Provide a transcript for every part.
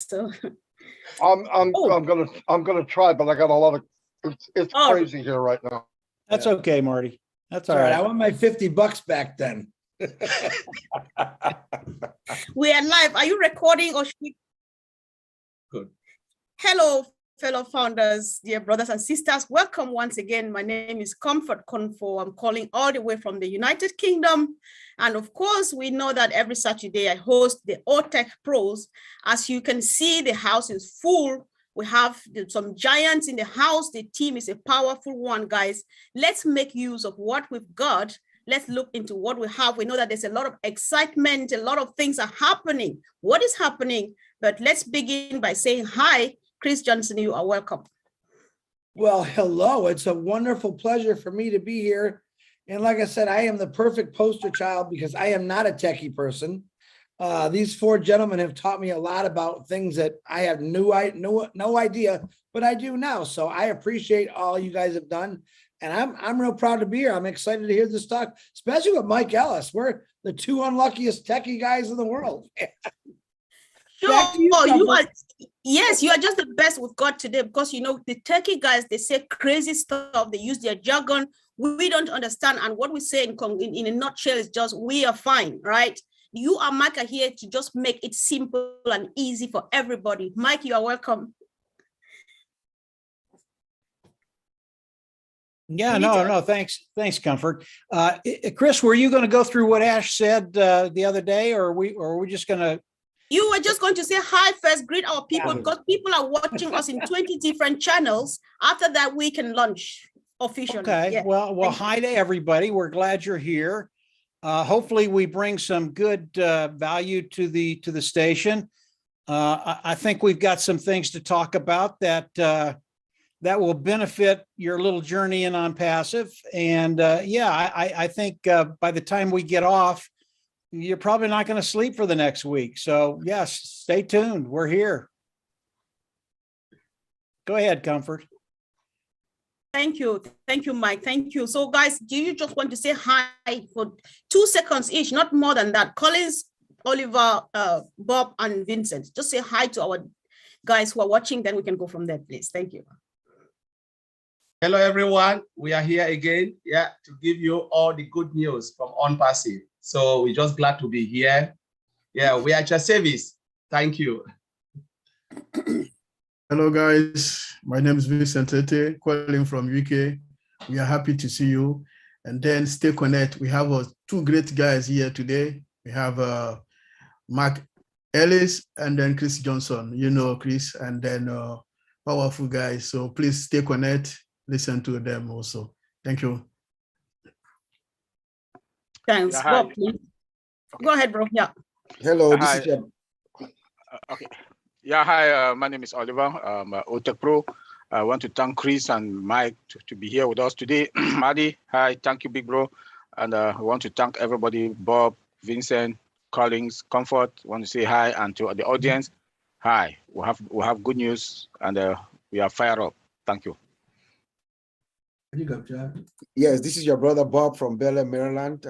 So I'm gonna try, but I got a lot of it's Oh. crazy here right now. That's okay, Marty. That's all All right, I right. want my $50 back then. we are live. Are you recording or should we? Good. Hello, fellow founders, dear brothers and sisters. Welcome once again. My name is Comfort Confo. I'm calling all the way from the United Kingdom. And of course, we know that every Saturday I host the OTech Pros. As you can see, the house is full. We have some giants in the house. The team is a powerful one, guys. Let's make use of what we've got. Let's look into what we have. We know that there's a lot of excitement. A lot of things are happening. What is happening? But let's begin by saying hi. Chris Johnson, you are welcome. Well, hello. It's a wonderful pleasure for me to be here. And like I said, I am the perfect poster child because I am not a techie person. These four gentlemen have taught me a lot about things that I have no idea, but I do now. So I appreciate all you guys have done. And I'm real proud to be here. I'm excited to hear this talk, especially with Mike Ellis. We're the two unluckiest techie guys in the world. Sure, you are. Yes, you are just the best we've got today because you know the techie guys, they say crazy stuff. They use their jargon. We don't understand, and what we say in a nutshell is just we are fine, right? You are Mike are here to just make it simple and easy for everybody. Mike, you are welcome. Yeah, no, thanks, Comfort. Chris, were you going to go through what Ash said the other day, or are we just going to? You were just going to say hi first, greet our people because people are watching us in 20 different channels. After that, we can launch officially. Okay, yeah. Well, hi to everybody. We're glad you're here. Hopefully, we bring some good value to the station. I think we've got some things to talk about that will benefit your little journey in ONPASSIVE. And I think by the time we get off, you're probably not going to sleep for the next week. So yes, stay tuned. We're here. Go ahead, Comfort. Thank you, Mike. Thank you. So guys, do you just want to say hi for 2 seconds each, not more than that? Collins, Oliver, Bob, and Vincent. Just say hi to our guys who are watching, then we can go from there, please. Thank you. Hello, everyone. We are here again, to give you all the good news from ONPASSIVE. So we're just glad to be here. Yeah, we are at your service. Thank you. Hello, guys. My name is Vincent Tete, calling from UK. We are happy to see you. And then stay connected. We have two great guys here today. We have Mark Ellis and then Chris Johnson. You know Chris, and then powerful guys. So please stay connected. Listen to them also. Thank you. Thanks. Yeah, Bob, please. Okay. Go ahead, bro. Yeah. Hello, This is your... okay. Yeah, hi, my name is Oliver. I'm OTech Pro. I want to thank Chris and Mike to be here with us today. Maddie, hi, thank you, big bro. And I want to thank everybody, Bob, Vincent, Collins, Comfort. I want to say hi, and to the audience, hi. We have good news, and we are fired up. Thank you. You go, Jack. Yes, this is your brother Bob from Bel Air, Maryland.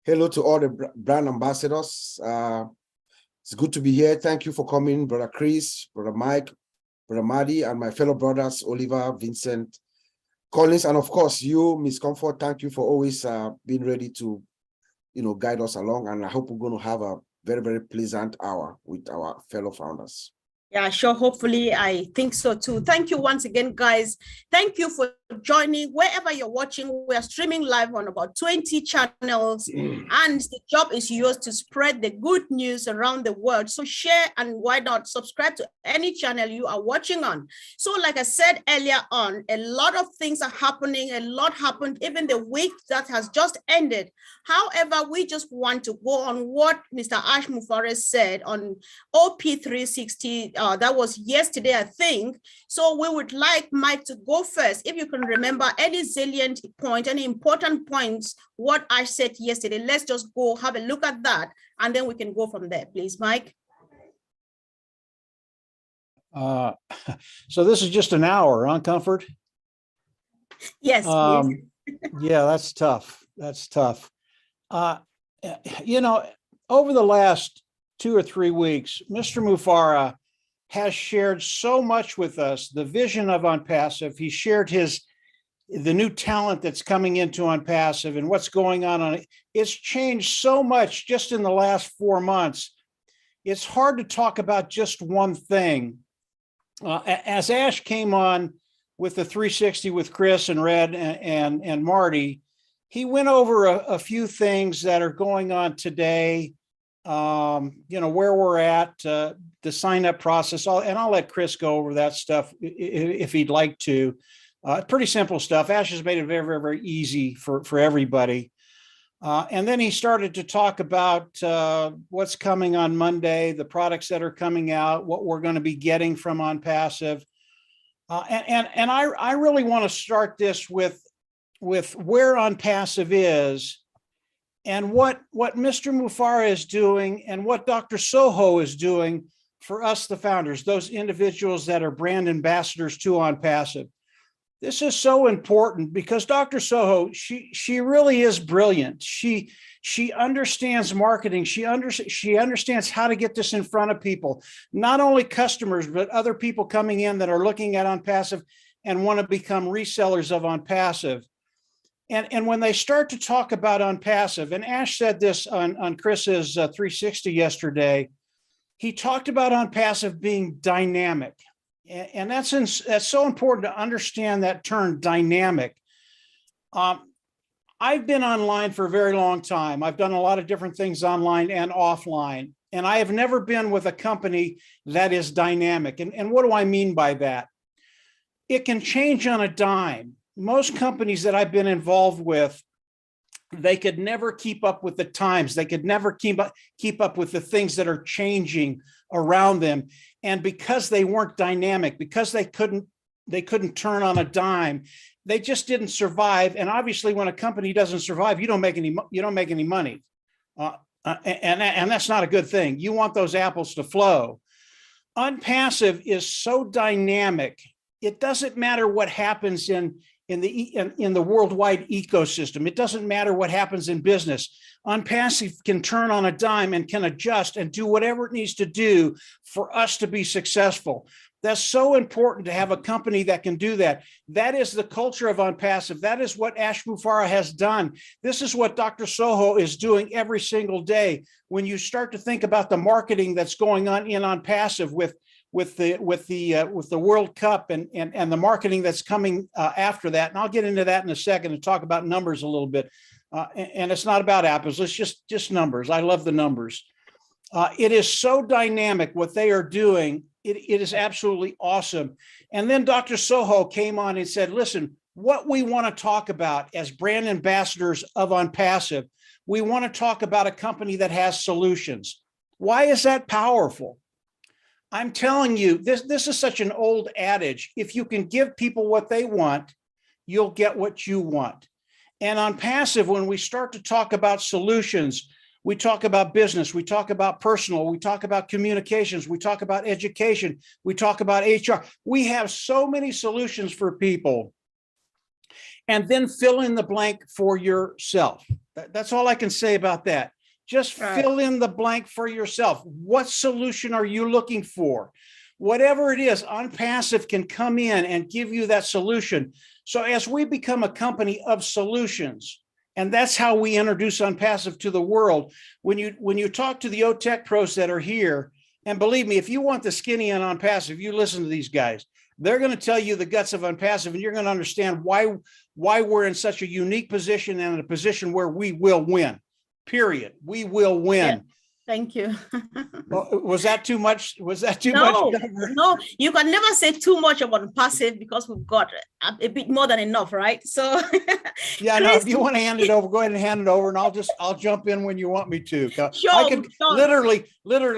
Hello to all the brand ambassadors. It's good to be here. Thank you for coming, Brother Chris, Brother Mike, Brother Maddie, and my fellow brothers, Oliver, Vincent, Collins, and of course you, Miss Comfort. Thank you for always being ready to, guide us along. And I hope we're going to have a very, very pleasant hour with our fellow founders. Yeah, sure. Hopefully, I think so too. Thank you once again, guys. Thank you for joining. Wherever you're watching, we are streaming live on about 20 channels, and the job is yours to spread the good news around the world. So share, and why not subscribe to any channel you are watching on. So like I said earlier on, a lot of things are happening. A lot happened even the week that has just ended. However, we just want to go on what Mr. Ash Mufareh said on OP360. That was yesterday, I think. So we would like Mike to go first. If you can remember any salient point, any important points, what I said yesterday, let's just go have a look at that, and then we can go from there, please, Mike. So this is just an hour, huh, Comfort? Yes. Yeah, that's tough. That's tough. Over the last 2 or 3 weeks, Mr. Mufareh has shared so much with us, the vision of ONPASSIVE. He shared the new talent that's coming into ONPASSIVE and what's going on it. It's changed so much just in the last 4 months. It's hard to talk about just one thing. As Ash came on with the 360 with Chris and Red and Marty, he went over a few things that are going on today, where we're at, the sign up process, and I'll let Chris go over that stuff if he'd like to. Pretty simple stuff. Ash has made it very, very, very easy for everybody. And then he started to talk about what's coming on Monday, the products that are coming out, what we're going to be getting from ONPASSIVE. And I really want to start this with where ONPASSIVE is and what Mr. Mufara is doing and what Dr. Soho is doing for us, the founders, those individuals that are brand ambassadors to ONPASSIVE. This is so important because Dr. Soho, she really is brilliant. She understands marketing. She understands how to get this in front of people, not only customers, but other people coming in that are looking at ONPASSIVE and want to become resellers of ONPASSIVE. And when they start to talk about ONPASSIVE, and Ash said this on Chris's 360 yesterday, he talked about ONPASSIVE being dynamic. And that's so important to understand that term, dynamic. I've been online for a very long time. I've done a lot of different things online and offline, and I have never been with a company that is dynamic. And what do I mean by that? It can change on a dime. Most companies that I've been involved with, they could never keep up with the times. They could never keep up with the things that are changing around them. And because they weren't dynamic, because they couldn't turn on a dime, they just didn't survive. And obviously, when a company doesn't survive, you don't make any money, and that's not a good thing. You want those apples to flow. ONPASSIVE is so dynamic. It doesn't matter what happens in the worldwide ecosystem. It doesn't matter what happens in business. ONPASSIVE can turn on a dime and can adjust and do whatever it needs to do for us to be successful. That's so important to have a company that can do that. That is the culture of ONPASSIVE. That is what Ash Mufara has done. This is what Dr. Soho is doing every single day. When you start to think about the marketing that's going on in ONPASSIVE with the World Cup and the marketing that's coming after that. And I'll get into that in a second and talk about numbers a little bit. And it's not about apples, it's just numbers. I love the numbers. It is so dynamic what they are doing. It is absolutely awesome. And then Dr. Soho came on and said, listen, what we want to talk about as brand ambassadors of ONPASSIVE, we want to talk about a company that has solutions. Why is that powerful? I'm telling you, this is such an old adage. If you can give people what they want, you'll get what you want. And ONPASSIVE, when we start to talk about solutions, we talk about business, we talk about personal, we talk about communications, we talk about education, we talk about HR. We have so many solutions for people. And then fill in the blank for yourself. That's all I can say about that. Just fill in the blank for yourself. What solution are you looking for? Whatever it is, ONPASSIVE can come in and give you that solution. So as we become a company of solutions, and that's how we introduce ONPASSIVE to the world. When you talk to the OTech pros that are here, and believe me, if you want the skinny on ONPASSIVE, you listen to these guys. They're going to tell you the guts of ONPASSIVE, and you're going to understand why we're in such a unique position and in a position where we will win. Period. We will win. Yeah. Thank you. Was that too much? Was that too much? much? No, you can never say too much about ONPASSIVE because we've got a bit more than enough, right? So yeah, no, if you want to hand it over, go ahead and hand it over, and I'll jump in when you want me to. Sure. I could literally,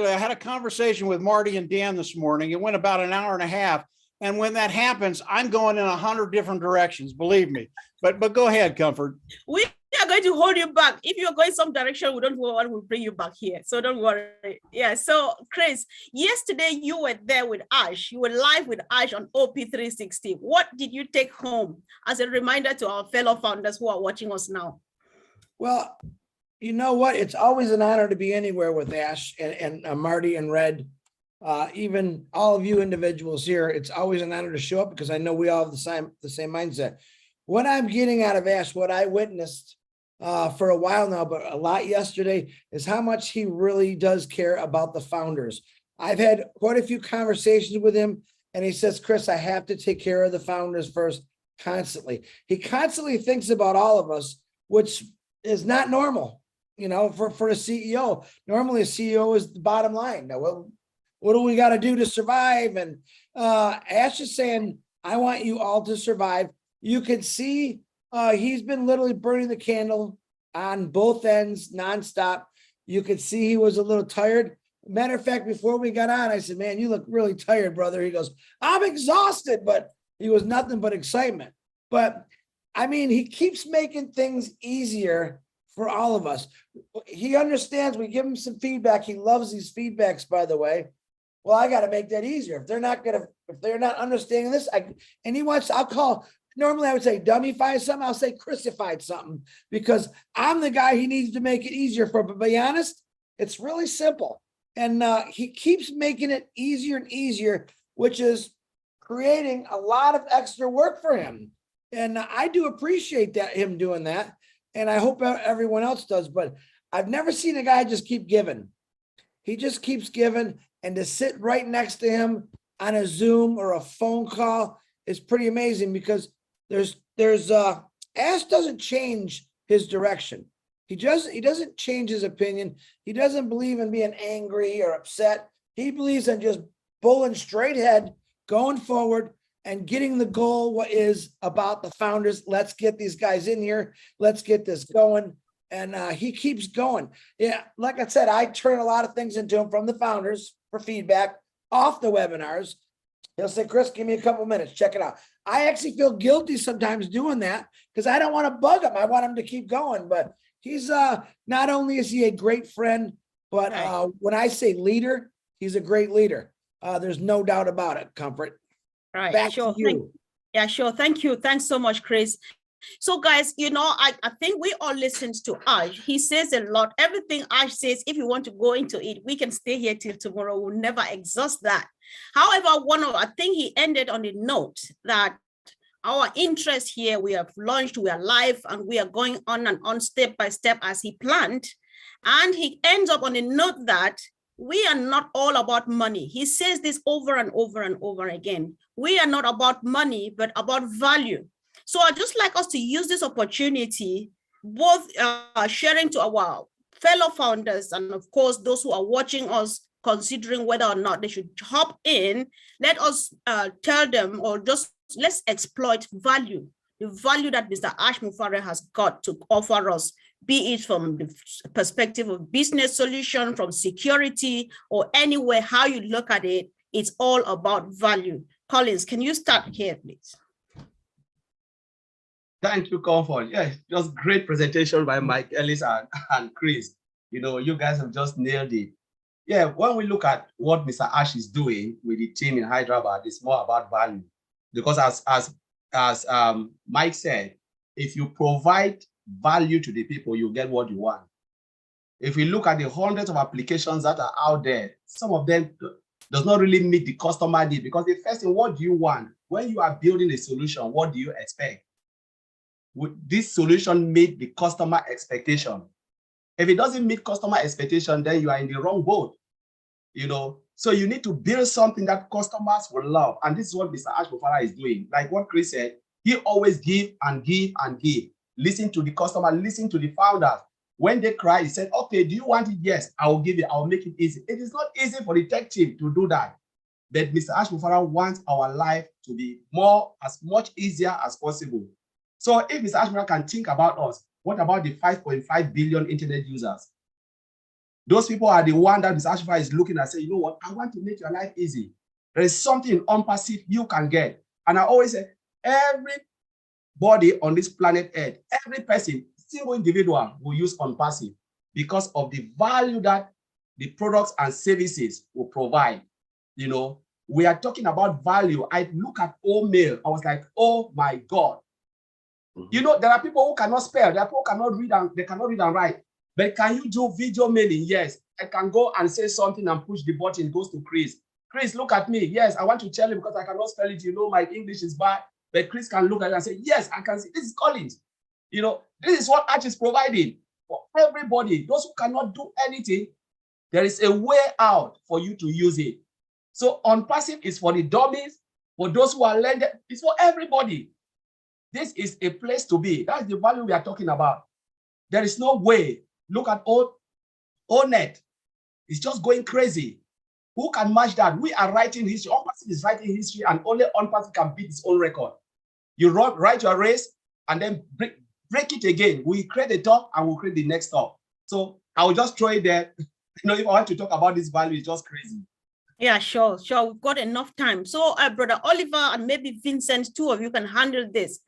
I had a conversation with Marty and Dan this morning. It went about an hour and a half. And when that happens, I'm going in 100 different directions, believe me. But go ahead, Comfort. We are going to hold you back. If you're going some direction, we don't want to bring you back here. So don't worry. Yeah. So Chris, yesterday you were there with Ash. You were live with Ash on OP360. What did you take home as a reminder to our fellow founders who are watching us now? Well, you know what? It's always an honor to be anywhere with Ash and Marty and Red. even all of you individuals here. It's always an honor to show up because I know we all have the same mindset. What I'm getting out of Ash, what I witnessed for a while now, but a lot yesterday, is how much he really does care about the founders. I've had quite a few conversations with him, and he says, Chris, I have to take care of the founders first, constantly. He constantly thinks about all of us, which is not normal, you know, for a CEO. Normally a CEO is the bottom line. Now, what do we got to do to survive? And Ash is saying, I want you all to survive. You can see he's been literally burning the candle on both ends nonstop. You could see he was a little tired. Matter of fact, before we got on, I said, man, you look really tired, brother. He goes, I'm exhausted, but he was nothing but excitement. But I mean, he keeps making things easier for all of us. He understands. We give him some feedback. He loves these feedbacks, by the way. Well, I got to make that easier. If they're not understanding this, and he wants, normally I would say dummyfied something. I'll say Chrisified something, because I'm the guy he needs to make it easier for. But to be honest, it's really simple. And he keeps making it easier and easier, which is creating a lot of extra work for him. And I do appreciate him doing that. And I hope everyone else does. But I've never seen a guy just keep giving. He just keeps giving. And to sit right next to him on a Zoom or a phone call is pretty amazing, because Ash doesn't change his direction. He doesn't change his opinion. He doesn't believe in being angry or upset. He believes in just bowling straight ahead, going forward, and getting the goal. What is about the founders? Let's get these guys in here. Let's get this going. And he keeps going. Yeah, like I said, I turn a lot of things into him from the founders for feedback off the webinars. He'll say, Chris, give me a couple minutes. Check it out. I actually feel guilty sometimes doing that because I don't want to bug him. I want him to keep going. But he's not only is he a great friend, but when I say leader, he's a great leader. There's no doubt about it. Comfort. Right. Back Sure. to you. Yeah, sure. Thank you. Thanks so much, Chris. So guys, you know, I think we all listened to Ash. He says a lot. Everything Ash says, if you want to go into it, we can stay here till tomorrow. We'll never exhaust that. However, I think he ended on a note that our interest here, we have launched, we are live, and we are going on and on step by step as he planned. And he ends up on a note that we are not all about money. He says this over and over and over again. We are not about money, but about value. So I'd just like us to use this opportunity, both sharing to our fellow founders and of course, those who are watching us, considering whether or not they should hop in. Let us tell them, or just let's exploit value, the value that Mr. Ash Mufareh has got to offer us, be it from the perspective of business solution, from security, or anywhere, how you look at it, it's all about value. Collins, can you start here, please? Thank you, Comfort. Yeah, just great presentation by Mike Ellis and Chris. You know, you guys have just nailed it. Yeah, when we look at what Mr. Ash is doing with the team in Hyderabad, it's more about value. Because as Mike said, if you provide value to the people, you get what you want. If we look at the hundreds of applications that are out there, some of them does not really meet the customer need, because the first thing, what do you want? When you are building a solution, what do you expect? Would this solution meet the customer expectation? If it doesn't meet customer expectation, then you are in the wrong boat, you know? So you need to build something that customers will love. And this is what Mr. Ash Mufareh is doing. Like what Chris said, he always give and give and give. Listen to the customer, listen to the founders. When they cry, he said, okay, do you want it? Yes, I will give it. I will make it easy. It is not easy for the tech team to do that. But Mr. Ash Mufareh wants our life to be as much easier as possible. So if Mr. Ash Mufareh can think about us, what about the 5.5 billion internet users? Those people are the one that Mr. Ash Mufareh is looking at, say, you know what, I want to make your life easy. There is something ONPASSIVE you can get. And I always say, everybody on this planet Earth, every person, single individual will use ONPASSIVE because of the value that the products and services will provide. You know, we are talking about value. I look at mail. I was like, oh my God. You know, there are people who cannot spell, there are people who cannot read and they cannot read and write. But can you do video mailing? Yes, I can go and say something and push the button, it goes to Chris. Chris, look at me. Yes, I want to tell you because I cannot spell it. You know, my English is bad. But Chris can look at it and say, yes, I can see. This is Collins. You know, this is what Arch is providing for everybody. Those who cannot do anything, there is a way out for you to use it. So ONPASSIVE is for the dummies, for those who are learned. It's for everybody. This is a place to be. That's the value we are talking about. There is no way. Look at ONET. It's just going crazy. Who can match that? We are writing history. ONPASSIVE is writing history, and only ONPASSIVE can beat its own record. You write your race and then break it again. We create a top and we'll create the next top. So I will just throw it there. You know, if I want to talk about this value, it's just crazy. Yeah, sure. We've got enough time. So, Brother Oliver and maybe Vincent, two of you can handle this.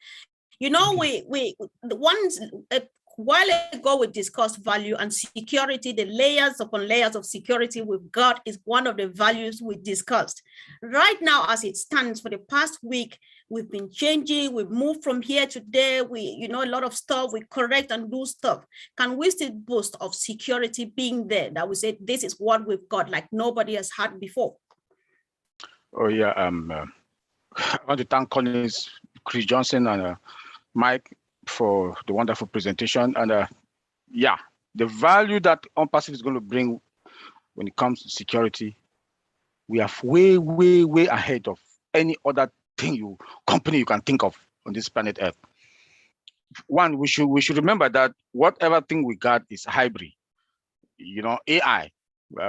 You know, a while ago we discussed value and security. The layers upon layers of security we've got is one of the values we discussed. Right now, as it stands, for the past week, we've been changing. We've moved from here to there. A lot of stuff. We correct and do stuff. Can we still boast of security being there? That we say this is what we've got, like nobody has had before. Oh yeah. I want to thank Collins, Chris Johnson, and Mike for the wonderful presentation. And yeah, the value that ONPASSIVE is going to bring when it comes to security, we are way, way, way ahead of any other company you can think of on this planet Earth. One, we should remember that whatever thing we got is hybrid. You know, AI.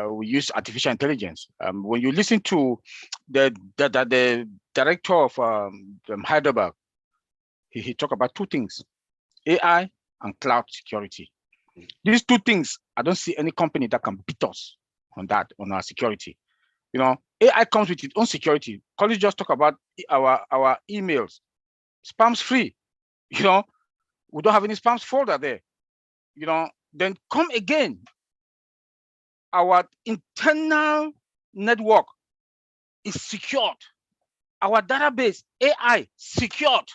We use artificial intelligence. When you listen to the director of Hyderabad, he talked about two things: AI and cloud security. These two things, I don't see any company that can beat us on our security. You know, AI comes with its own security. College just talk about our emails, spams free. You know, we don't have any spams folder there. You know, then come again. Our internal network is secured. Our database, AI, secured.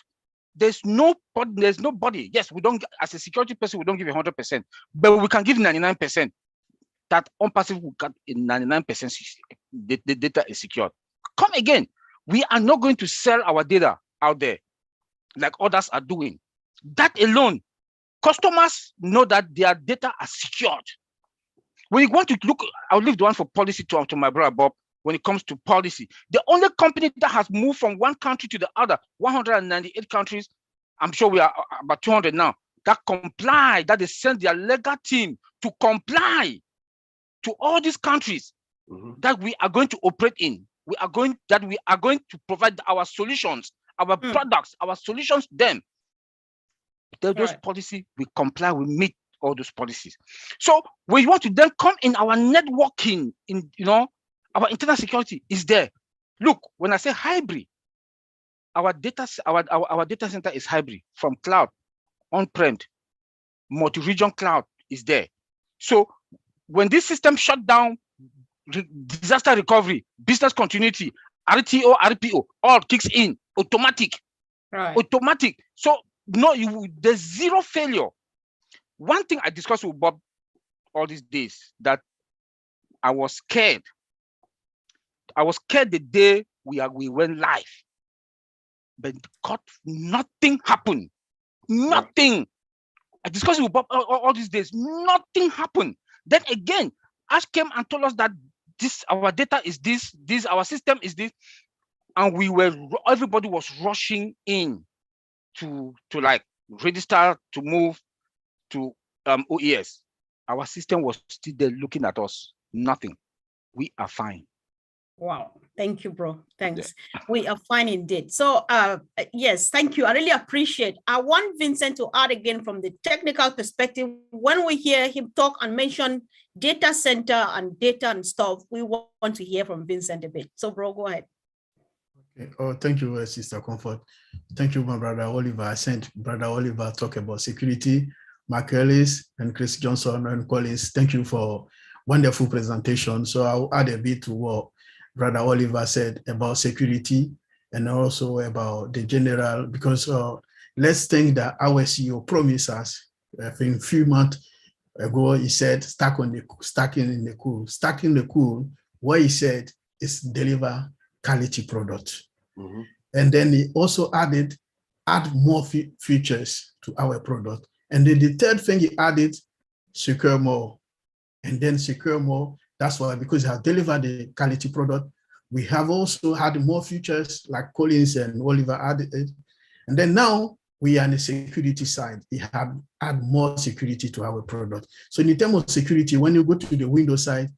There's nobody. Yes, we don't, as a security person, we don't give 100%, but we can give 99%. That ONPASSIVE will get 99%. The data is secured. Come again. We are not going to sell our data out there like others are doing. That alone, customers know that their data are secured. When you want to look, I'll leave the one for policy to my brother Bob. When it comes to policy, the only company that has moved from one country to the other, 198 countries, I'm sure we are about 200 now, that comply, that they send their legal team to comply to all these countries that we are going to operate in. We are going to provide our solutions, our products, our solutions to them. Those policies, we comply, we meet all those policies. So we want to then come in our networking, our internal security is there. Look, when I say hybrid, our data center is hybrid, from cloud, on-prem, multi-region cloud is there. So when this system shut down, disaster recovery, business continuity, RTO, RPO, all kicks in, automatic. Right. Automatic. So there's zero failure. One thing I discussed with Bob all these days, that I was scared. I was scared the day we went live, but nothing happened. Nothing. I discussed with Bob all these days. Nothing happened. Then again, Ash came and told us that our data is this, our system is this, and everybody was rushing in to like register to move to OES. Our system was still there looking at us. Nothing. We are fine. Wow. Thank you, bro. Thanks. Yeah. We are fine indeed. So yes, thank you. I really appreciate. I want Vincent to add again from the technical perspective. When we hear him talk and mention data center and data and stuff, we want to hear from Vincent a bit. So bro, go ahead. Okay. Oh, thank you, Sister Comfort. Thank you, my brother Oliver. I sent brother Oliver talk about security. Mark Ellis and Chris Johnson and Collins, thank you for wonderful presentation. So I'll add a bit to what Brother Oliver said about security and also about the general, because let's think that our CEO promised us, I think a few months ago, he said, stacking in the cool. What he said is deliver quality product. Mm-hmm. And then he also add more features to our product. And then the third thing he added, secure more. And then secure more, that's why, because he has delivered the quality product, we have also had more features like Collins and Oliver added it. And then now we are on the security side. We have add more security to our product. So in terms of security, when you go to the Windows side,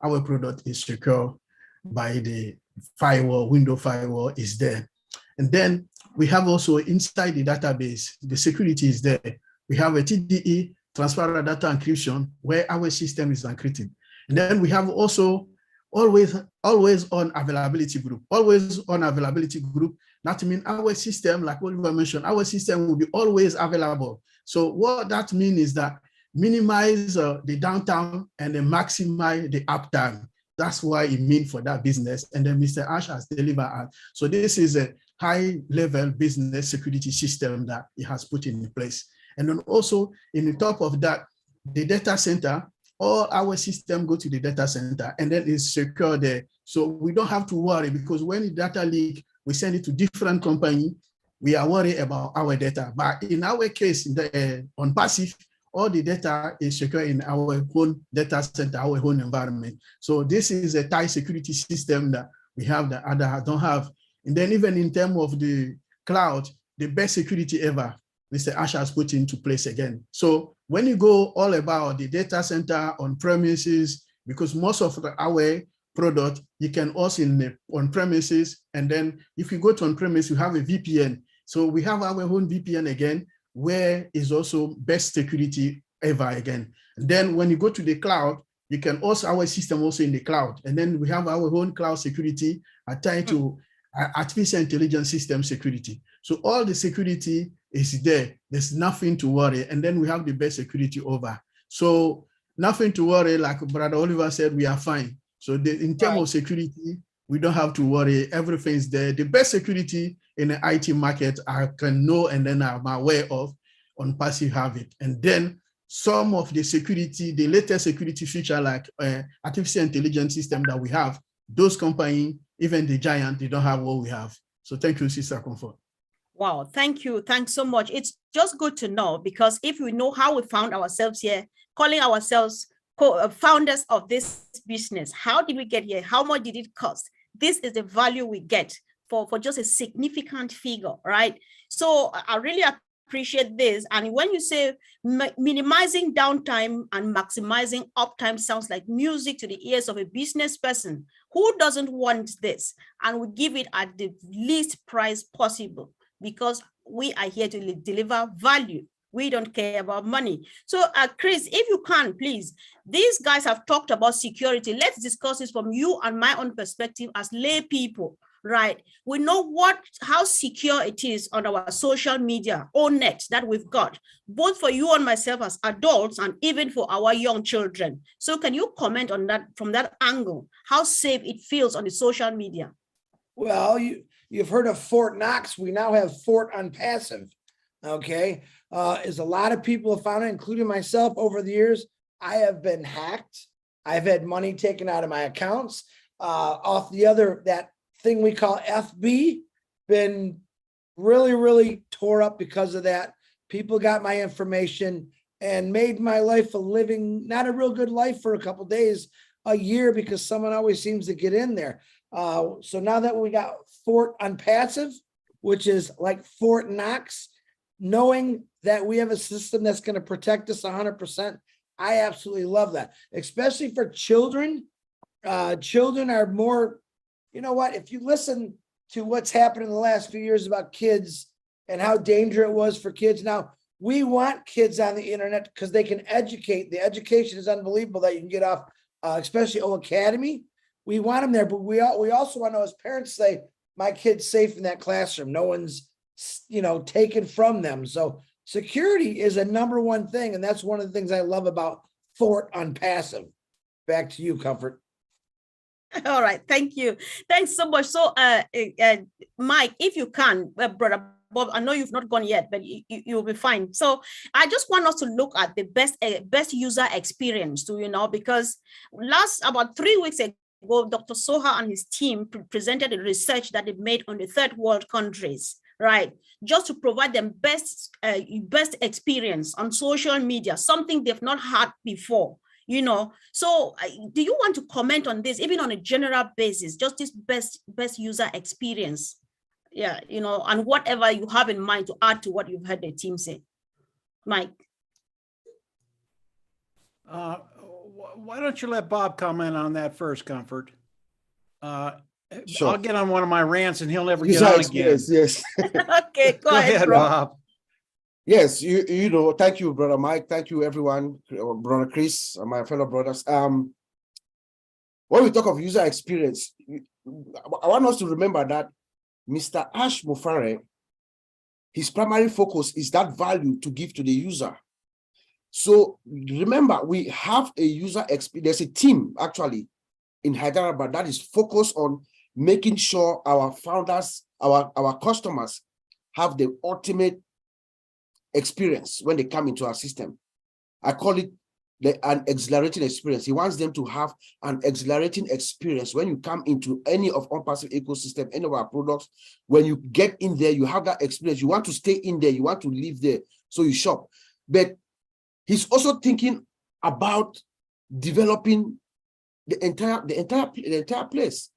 our product is secure by the firewall, window firewall is there. And then we have also inside the database, the security is there. We have a TDE, transparent data encryption, where our system is encrypted. And then we have also always on availability group, always on availability group. That means our system, like Oliver mentioned, our system will be always available. So what that means is that minimize the downtime and then maximize the uptime. That's why it means for that business. And then Mr. Ash has delivered. So this is a high level business security system that he has put in place. And then also in the top of that, the data center, all our system go to the data center and then it's secure there. So we don't have to worry, because when the data leak, we send it to different company, we are worried about our data. But in our case, on ONPASSIVE, all the data is secure in our own data center, our own environment. So this is a tight security system that we have that others don't have. And then even in terms of the cloud, the best security ever, Mr. Ash has put into place again. So when you go all about the data center on premises, because most of our product, you can also on premises. And then if you go to on premise, you have a VPN. So we have our own VPN again, where is also best security ever again. And then when you go to the cloud, you can also, our system also in the cloud. And then we have our own cloud security attached to artificial intelligence system security. So all the security is there. There's nothing to worry. And then we have the best security over. So nothing to worry, like Brother Oliver said, we are fine. So in terms of security, we don't have to worry. Everything's there. The best security in the IT market I can know and then I'm aware of, ONPASSIVE have it. And then some of the security, the latest security feature like artificial intelligence system that we have, those companies, even the giant, they don't have what we have. So thank you, Sister Comfort. Wow, thank you. Thanks so much. It's just good to know, because if we know how we found ourselves here, calling ourselves founders of this business, how did we get here? How much did it cost? This is the value we get for just a significant figure, right? So I really appreciate this. And when you say minimizing downtime and maximizing uptime sounds like music to the ears of a business person. Who doesn't want this? And we give it at the least price possible, because we are here to deliver value. We don't care about money. So Chris, if you can, please, these guys have talked about security. Let's discuss this from you and my own perspective as lay people, right? We know how secure it is on our social media or net that we've got, both for you and myself as adults and even for our young children. So can you comment on that from that angle, how safe it feels on the social media? Well, you've heard of Fort Knox. We now have Fort ONPASSIVE. Okay. As a lot of people have found it, including myself over the years, I have been hacked. I've had money taken out of my accounts. Off that thing we call FB, been really, really tore up because of that. People got my information and made my life not a real good life for a couple of days, a year, because someone always seems to get in there. So now that we got Fort ONPASSIVE, which is like Fort Knox, knowing that we have a system that's going to protect us 100%, I absolutely love that, especially for children. Children are more, you know what, if you listen to what's happened in the last few years about kids and how dangerous it was for kids. Now, we want kids on the internet because they can educate. The education is unbelievable that you can get off, especially O Academy. We want them there, but we also want to know as parents say, my kid's safe in that classroom. No one's, taken from them. So security is a number one thing. And that's one of the things I love about Fort ONPASSIVE. Back to you, Comfort. All right. Thank you. Thanks so much. So, Mike, if you can, Brother Bob, I know you've not gone yet, but you'll be fine. So I just want us to look at the best user experience too, because about 3 weeks ago, ago, Dr. Soha and his team presented a research that they made on the third world countries, right? Just to provide them best experience on social media, something they've not had before, you know. So do you want to comment on this, even on a general basis, just this best user experience? Yeah, you know, and whatever you have in mind to add to what you've heard the team say. Mike. Why don't you let Bob comment on that first, Comfort? Sure. I'll get on one of my rants and he'll never get User on again. experience, yes. Okay, go Go ahead, bro. Bob. Yes, you know, thank you, Brother Mike. Thank you, everyone, Brother Chris, and my fellow brothers. When we talk of user experience, I want us to remember that Mr. Ash Mufare, his primary focus is that value to give to the user. So remember, we have a user experience, there's a team actually in Hyderabad that is focused on making sure our founders, our customers have the ultimate experience when they come into our system. I call it an exhilarating experience. He wants them to have an exhilarating experience when you come into any of ONPASSIVE ecosystem, any of our products. When you get in there, you have that experience. You want to stay in there, you want to live there, so you shop. But he's also thinking about developing the entire place.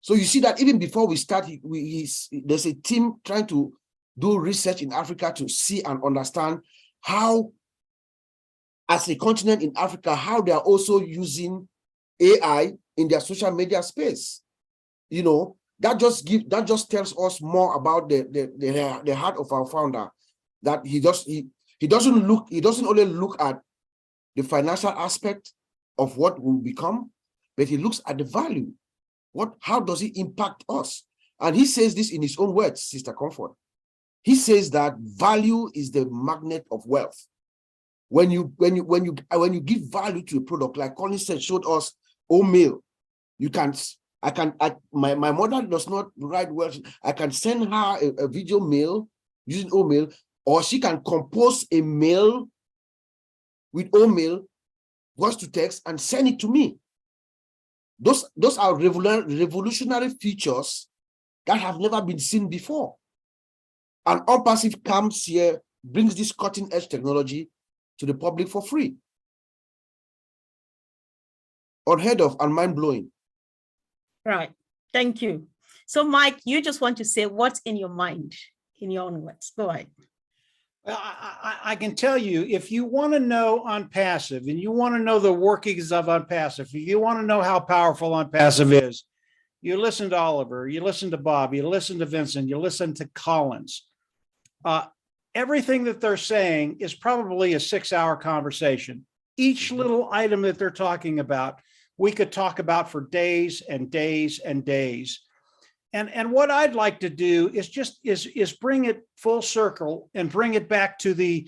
So you see that even before we start, there's a team trying to do research in Africa to see and understand how, as a continent in Africa, how they are also using AI in their social media space. You know, that just tells us more about the heart of our founder, that he doesn't only look at the financial aspect of what will become, but he looks at the value. How does it impact us? And he says this in his own words, Sister Comfort. He says that value is the magnet of wealth. When you give value to a product, like Colin said, showed us oatmeal. My mother does not write well. I can send her a video mail using oatmeal, or she can compose a mail with oatmeal, voice to text, and send it to me. Those are revolutionary features that have never been seen before. And ONPASSIVE comes here, brings this cutting-edge technology to the public for free. Unheard of and mind-blowing. Right. Thank you. So, Mike, you just want to say what's in your mind, in your own words. Go ahead. I can tell you, if you want to know ONPASSIVE and you want to know the workings of ONPASSIVE, if you want to know how powerful ONPASSIVE is, you listen to Oliver, you listen to Bob, you listen to Vincent, you listen to Collins. Everything that they're saying is probably a 6-hour conversation. Each little item that they're talking about, we could talk about for days and days and days. And what I'd like to do is bring it full circle and bring it back to the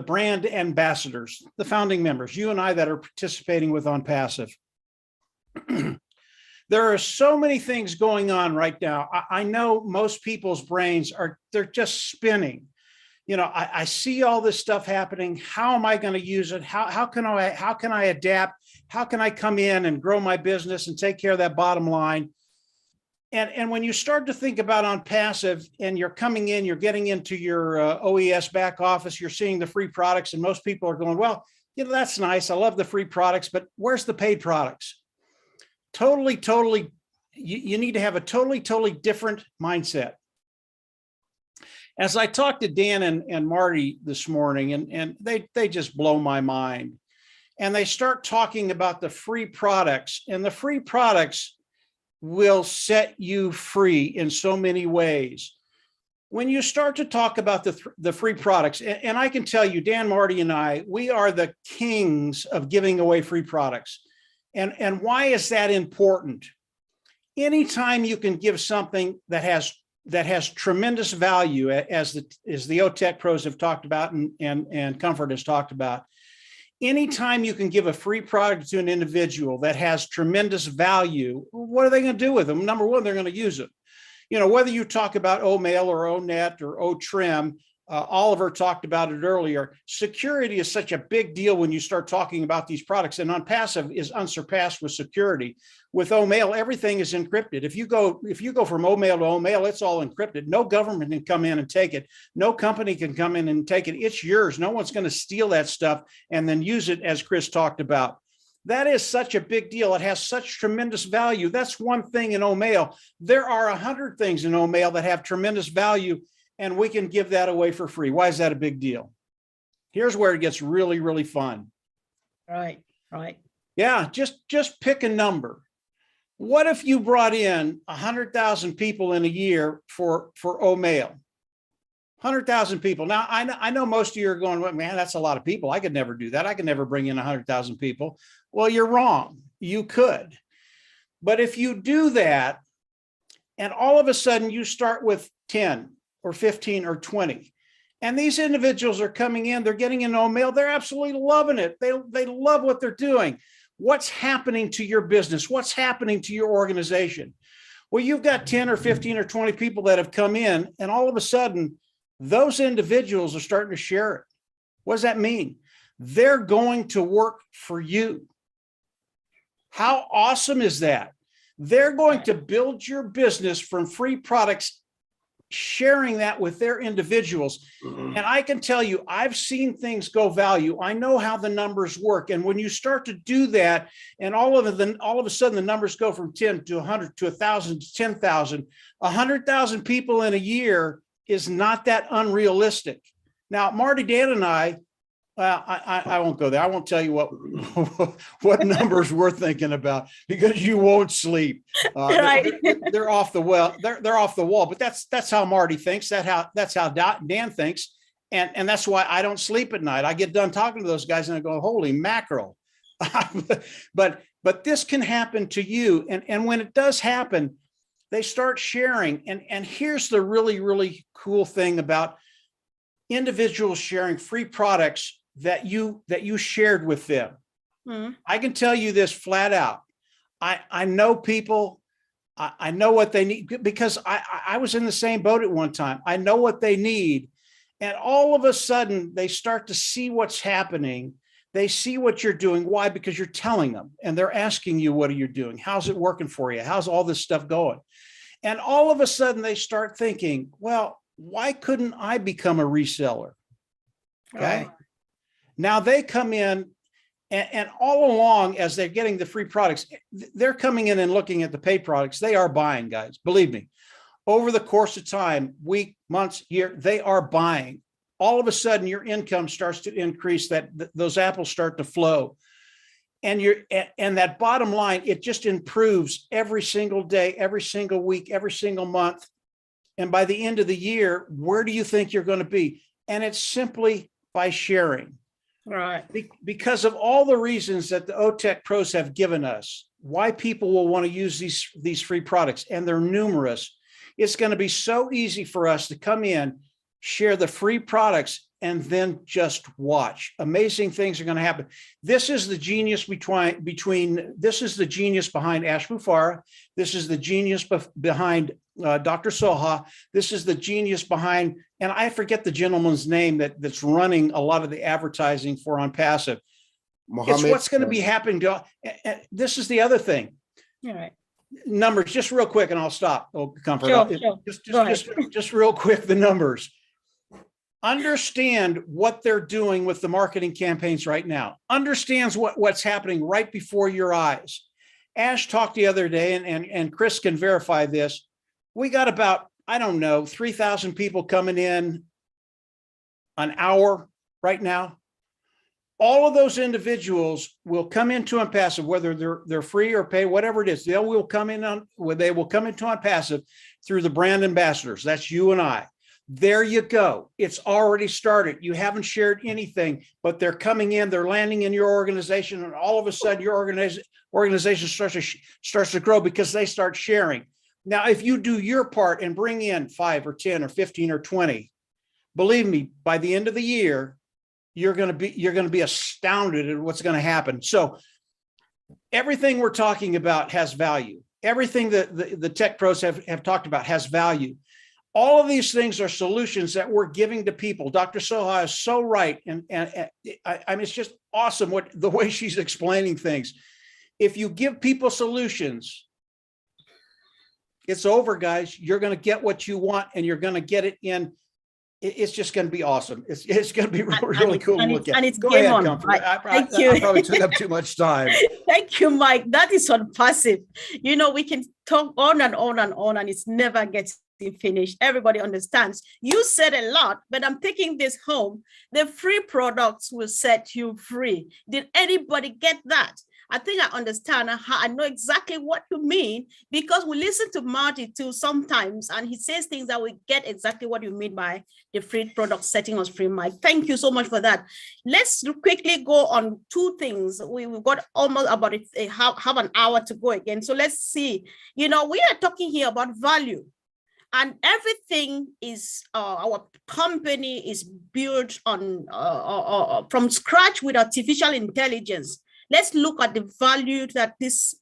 brand ambassadors, the founding members, you and I that are participating with ONPASSIVE. There are so many things going on right now. I know most people's brains they're just spinning. You know, I see all this stuff happening. How am I going to use it? How can I adapt? How can I come in and grow my business and take care of that bottom line? And when you start to think about ONPASSIVE and you're coming in, you're getting into your OES back office, you're seeing the free products, and most people are going, well, you know, that's nice. I love the free products, but where's the paid products? Totally, you need to have a totally different mindset. As I talked to Dan and Marty this morning, and they just blow my mind. And they start talking about the free products, and the free products will set you free in so many ways. When you start to talk about the free products, and I can tell you, Dan, Marty, and I, we are the kings of giving away free products. And why is that important? Anytime you can give something that has tremendous value, as the OTech pros have talked about and Comfort has talked about, anytime you can give a free product to an individual that has tremendous value, what are they going to do with them? Number one, they're going to use it. You know, whether you talk about OMail or ONet or OTrim, Oliver talked about it earlier. Security is such a big deal when you start talking about these products, and ONPASSIVE is unsurpassed with security. With OMail, everything is encrypted. If you go from OMail to OMail, it's all encrypted. No government can come in and take it. No company can come in and take it. It's yours. No one's going to steal that stuff and then use it, as Chris talked about. That is such a big deal. It has such tremendous value. That's one thing in OMail. There are 100 things in OMail that have tremendous value, and we can give that away for free. Why is that a big deal? Here's where it gets really, really fun. Right. Yeah, just pick a number. What if you brought in 100,000 people in a year for OMail? 100,000 people. Now, I know most of you are going, well, man, that's a lot of people. I could never do that. I could never bring in 100,000 people. Well, you're wrong. You could. But if you do that, and all of a sudden you start with 10 or 15 or 20, and these individuals are coming in, they're getting in OMail, they're absolutely loving it. They love what they're doing. What's happening to your business? What's happening to your organization? Well, you've got 10 or 15 or 20 people that have come in, and all of a sudden, those individuals are starting to share it. What does that mean? They're going to work for you. How awesome is that? They're going to build your business from free products, sharing that with their individuals. And I can tell you, I've seen things go value. I know how the numbers work. And when you start to do that, and all of a sudden the numbers go from 10 to 100 to 1,000 to 10,000, 100,000 people in a year is not that unrealistic. Now, Marty, Dan, and I won't go there. I won't tell you what numbers we're thinking about, because you won't sleep. Right. They're off the well. They're off the wall. But that's how Marty thinks. That's how Dan thinks, and that's why I don't sleep at night. I get done talking to those guys and I go, holy mackerel! but this can happen to you, and when it does happen, they start sharing. And here's the really, really cool thing about individuals sharing free products that you shared with them. Mm-hmm. I can tell you this flat out. I know people, I know what they need, because I was in the same boat at one time. I know what they need. And all of a sudden they start to see what's happening. They see what you're doing. Why? Because you're telling them, and they're asking you, what are you doing? How's it working for you? How's all this stuff going? And all of a sudden they start thinking, well, why couldn't I become a reseller? Okay. Right. Now they come in, and all along, as they're getting the free products, they're coming in and looking at the paid products. They are buying, guys. Believe me, over the course of time, week, months, year, they are buying. All of a sudden, your income starts to increase. Those apples start to flow, and that bottom line, it just improves every single day, every single week, every single month. And by the end of the year, where do you think you're going to be? And it's simply by sharing. Right. Because of all the reasons that the OTech pros have given us, why people will want to use these free products, and they're numerous. It's going to be so easy for us to come in, share the free products, and then just watch. Amazing things are going to happen. This is the genius this is the genius behind Ash Mufareh. This is the genius behind Dr. Soha. This is the genius behind, and I forget the gentleman's name that's running a lot of the advertising for ONPASSIVE. It's what's going to be happening to. This is the other thing. All right. Numbers, just real quick, and I'll stop. Oh, Comfort. Sure. Just real quick, the numbers. Understand what they're doing with the marketing campaigns right now. Understands what's happening right before your eyes. Ash talked the other day, and Chris can verify this. We got about, 3,000 people coming in an hour right now. All of those individuals will come into ONPASSIVE, whether they're free or pay, whatever it is. They will come into ONPASSIVE through the brand ambassadors. That's you and I. There you go. It's already started. You haven't shared anything, but they're coming in, they're landing in your organization, and all of a sudden your organization starts to grow because they start sharing. Now, if you do your part and bring in 5 or 10 or 15 or 20, believe me, by the end of the year, you're going to be astounded at what's going to happen. So everything we're talking about has value. Everything that the tech pros have talked about has value. All of these things are solutions that we're giving to people. Dr. Soha is so right. And I mean, it's just awesome the way she's explaining things. If you give people solutions, it's over, guys. You're going to get what you want, and you're going to get it in. It's just going to be awesome. It's going to be really cool to look at. And it's Go game ahead, on. Comfort. Thank you. I probably took up too much time. Thank you, Mike. That is ONPASSIVE. You know, we can talk on and on and on, and it's never gets finished. Everybody understands. You said a lot, but I'm taking this home. The free products will set you free. Did anybody get that? I think I understand. I know exactly what you mean, because we listen to Marty too sometimes, and he says things that we get exactly what you mean by the free product setting us free, Mike. Thank you so much for that. Let's quickly go on two things. We've got almost about half an hour to go again. So let's see. You know, we are talking here about value. And everything is, our company is built on from scratch with artificial intelligence. Let's look at the value that this,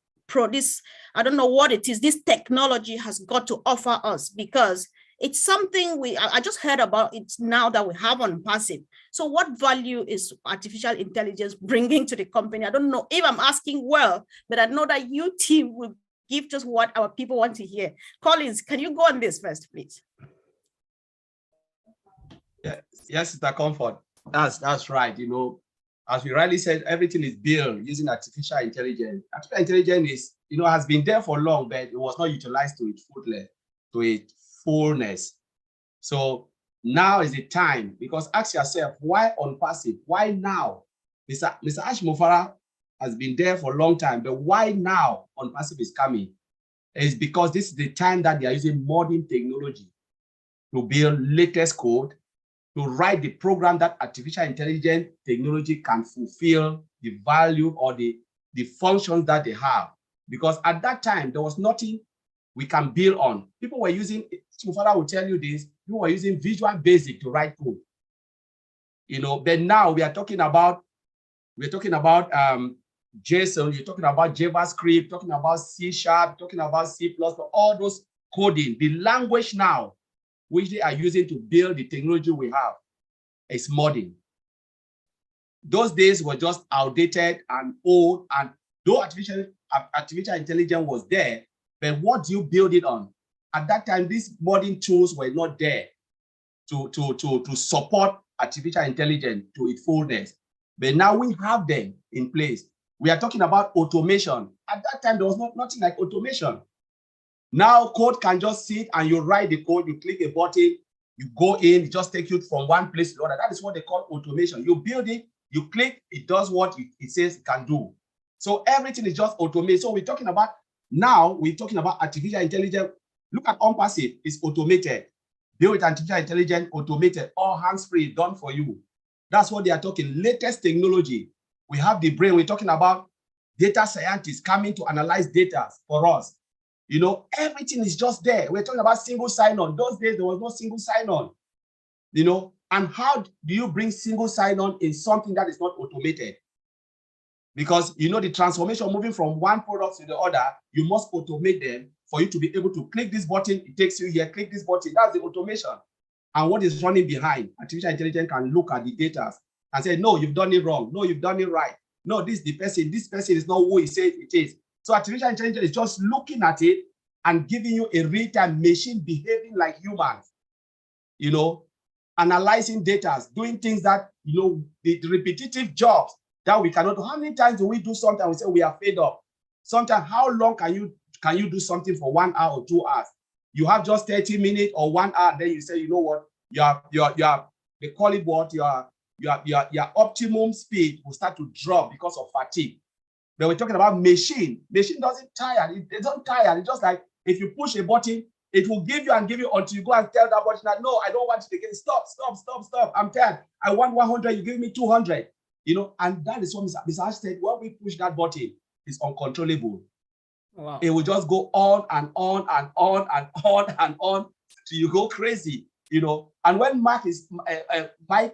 I don't know what it is, this technology has got to offer us, because it's something I just heard about it now that we have ONPASSIVE. So what value is artificial intelligence bringing to the company? I don't know if I'm asking well, but I know that you team will give just what our people want to hear. Collins, can you go on this first, please? Yeah. Yes, Mr. Comfort. That's right. You know, as we rightly said, everything is built using artificial intelligence. Artificial intelligence is, you know, has been there for long, but it was not utilized to its fullness. So now is the time, because ask yourself, why ONPASSIVE? Why now? Mr. Ash Mufara has been there for a long time, but why now ONPASSIVE is coming? It's because this is the time that they are using modern technology to build latest code, to write the program that artificial intelligence technology can fulfill the value or the functions that they have. Because at that time, there was nothing we can build on. People were using, Mufara will tell you this, people were using Visual Basic to write code. You know, but now we're talking about JSON, you're talking about JavaScript, talking about C#, talking about C++, all those coding. The language now, which they are using to build the technology we have, is modern. Those days were just outdated and old, and though artificial intelligence was there, but what do you build it on? At that time, these modern tools were not there to support artificial intelligence to its fullness. But now we have them in place. We are talking about automation. At that time, there was nothing like automation. Now code can just sit and you write the code, you click a button, you go in, it just takes you from one place to the other. That is what they call automation. You build it, you click, it does what it says it can do. So everything is just automated. So we're talking about artificial intelligence. Look at ONPASSIVE, it's automated. Build with artificial intelligence, automated, all hands-free, done for you. That's what they are talking, latest technology. We have the brain, we're talking about data scientists coming to analyze data for us. You know, everything is just there. We're talking about single sign-on. Those days, there was no single sign-on. You know, and how do you bring single sign-on in something that is not automated? Because, you know, the transformation moving from one product to the other, you must automate them for you to be able to click this button, it takes you here, click this button. That's the automation. And what is running behind? Artificial intelligence can look at the data and say, no, you've done it wrong. No, you've done it right. No, this person is not who he says it is. So artificial intelligence is just looking at it and giving you a real-time machine behaving like humans, you know, analyzing data, doing things that, you know, the repetitive jobs that we cannot do. How many times do we do something and we say we are fed up? Sometimes, how long can you do something for 1 hour or 2 hours? You have just 30 minutes or 1 hour, then you say, you know what, they call it what, your optimum speed will start to drop because of fatigue. But we're talking about machine. Machine doesn't tire. It doesn't tire. It's just like if you push a button, it will give you until you go and tell that button that, no, I don't want it again. Stop. I'm tired. I want 100. You give me 200. You know, and that is what Mr. Ash said. When we push that button, it's uncontrollable. Wow. It will just go on and on and on and on and on till you go crazy. You know, and when Mike is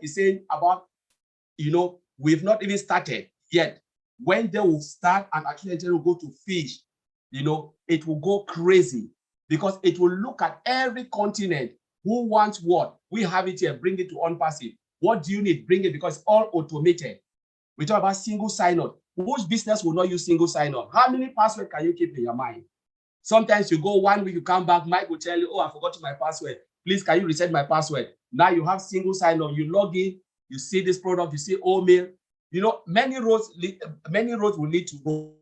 saying about, you know, we've not even started yet. When they will start and actually will go to fish, you know, it will go crazy because it will look at every continent Who wants what? We have it here. Bring it to ONPASSIVE. What do you need? Bring it, because it's all automated. We talk about single sign-on. Which business will not use single sign-on? How many passwords can you keep in your mind? Sometimes you go 1 week, you come back, Mike will tell you, oh, I forgot my password. Please, can you reset my password? Now you have single sign-on. You log in, you see this product, you see email. You know, many roads will lead to home.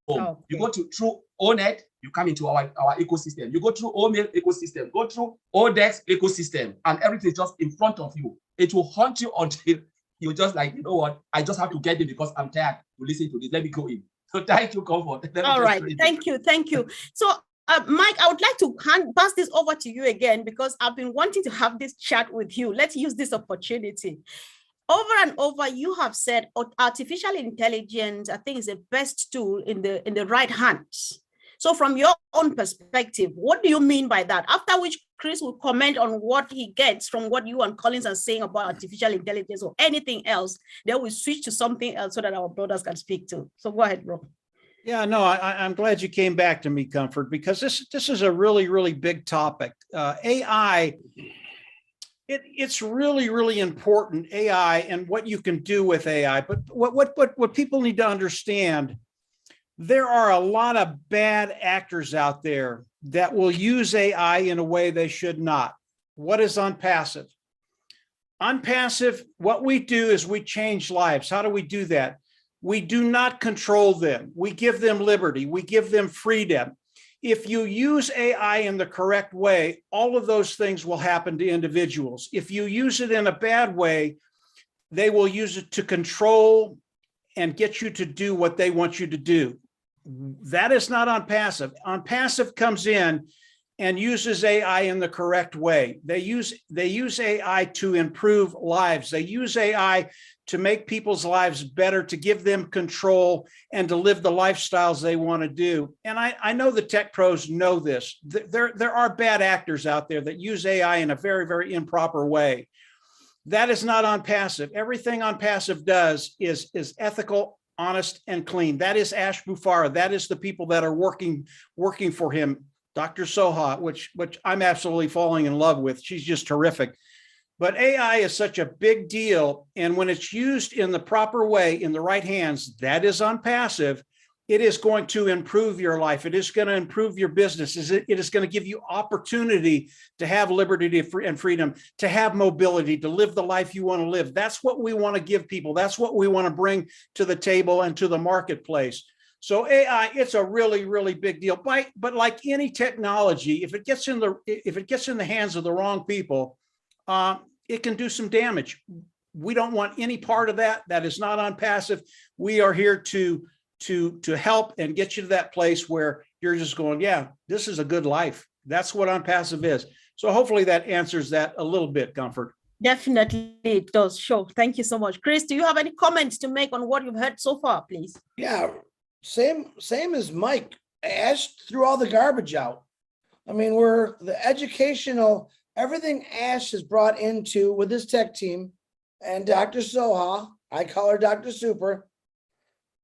Okay. You go through ONET, you come into our ecosystem. You go through OMail ecosystem, go through ODEX ecosystem, and everything is just in front of you. It will haunt you until you're just like, you know what? I just have to get in because I'm tired to listen to this. Let me go in. So thank you, Comfort. All right. Thank you. Thank you. So, Mike, I would like to pass this over to you again because I've been wanting to have this chat with you. Let's use this opportunity. Over and over, you have said artificial intelligence, I think, is the best tool in the right hands. So from your own perspective, what do you mean by that? After which Chris will comment on what he gets from what you and Collins are saying about artificial intelligence or anything else. Then we switch to something else so that our brothers can speak too. So go ahead, bro. Yeah, no, I'm glad you came back to me, Comfort, because this is a really, really big topic. AI, it's really, really important, AI and what you can do with AI. But what people need to understand, there are a lot of bad actors out there that will use AI in a way they should not. What is ONPASSIVE? ONPASSIVE, what we do is we change lives. How do we do that? We do not control them. We give them liberty. We give them freedom. If you use AI in the correct way, all of those things will happen to individuals. If you use it in a bad way, they will use it to control and get you to do what they want you to do. That is not ONPASSIVE. ONPASSIVE comes in and uses AI in the correct way. They use AI to improve lives. They use AI to make people's lives better, to give them control and to live the lifestyles they want to do. And I know the tech pros know this. There are bad actors out there that use AI in a very, very improper way. That is not ONPASSIVE. Everything ONPASSIVE does is ethical, honest, and clean. That is Ash Bufara. That is the people that are working for him. Dr. Soha, which I'm absolutely falling in love with. She's just terrific. But AI is such a big deal. And when it's used in the proper way, in the right hands, that is ONPASSIVE. It is going to improve your life. It is going to improve your business. It is going to give you opportunity to have liberty and freedom, to have mobility, to live the life you want to live. That's what we want to give people. That's what we want to bring to the table and to the marketplace. So AI, it's a really, really big deal. But like any technology, if it gets in the hands of the wrong people, it can do some damage. We don't want any part of that. That is not ONPASSIVE. We are here to help and get you to that place where you're just going, yeah, this is a good life. That's what ONPASSIVE is. So hopefully that answers that a little bit, Comfort. Definitely it does. Sure. Thank you so much. Chris, do you have any comments to make on what you've heard so far, please? Yeah, same as Mike. Ash threw all the garbage out. I mean, we're the educational, everything Ash has brought into with this tech team and Dr. Soha, I call her Dr. Super,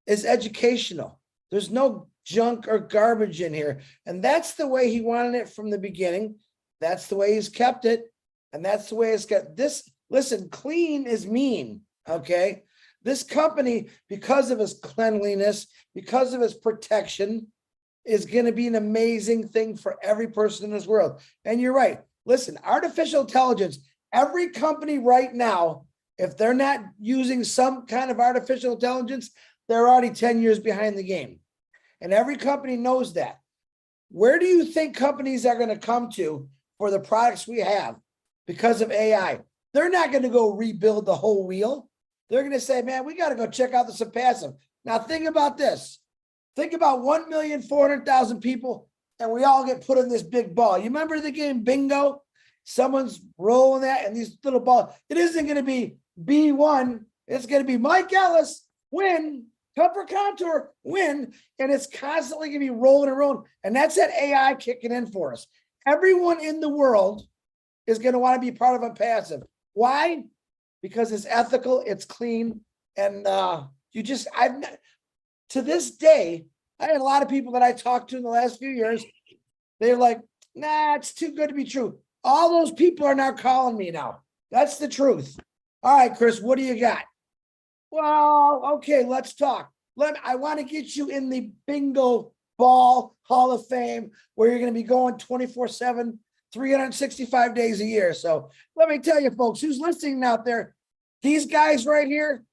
is educational. There's no junk or garbage in here. And that's the way he wanted it from the beginning. That's the way he's kept it. And that's the way it's got this. Listen, clean is mean, okay? This company, because of his cleanliness, because of his protection, is going to be an amazing thing for every person in this world. And you're right. Listen, artificial intelligence, every company right now, if they're not using some kind of artificial intelligence, they're already 10 years behind the game. And every company knows that. Where do you think companies are going to come to for the products we have because of AI? They're not going to go rebuild the whole wheel. They're going to say, man, we got to go check out this ONPASSIVE. Now think about this. Think about 1,400,000 people and we all get put in this big ball. You remember the game Bingo? Someone's rolling that and these little balls. It isn't going to be B1. It's going to be Mike Ellis, win, Comfort Contour, win. And it's constantly going to be rolling and rolling. And that's that AI kicking in for us. Everyone in the world is going to want to be part of ONPASSIVE. Why? Because it's ethical, it's clean. And to this day, I had a lot of people that I talked to in the last few years. They're like, Nah, it's too good to be true. All those people are now calling me now. That's the truth. All right, Chris, what do you got? Well, okay, let's talk. I want to get you in the Bingo Ball Hall of Fame, where you're going to be going 24/7, 365 days a year. So let me tell you, folks, who's listening out there, these guys right here,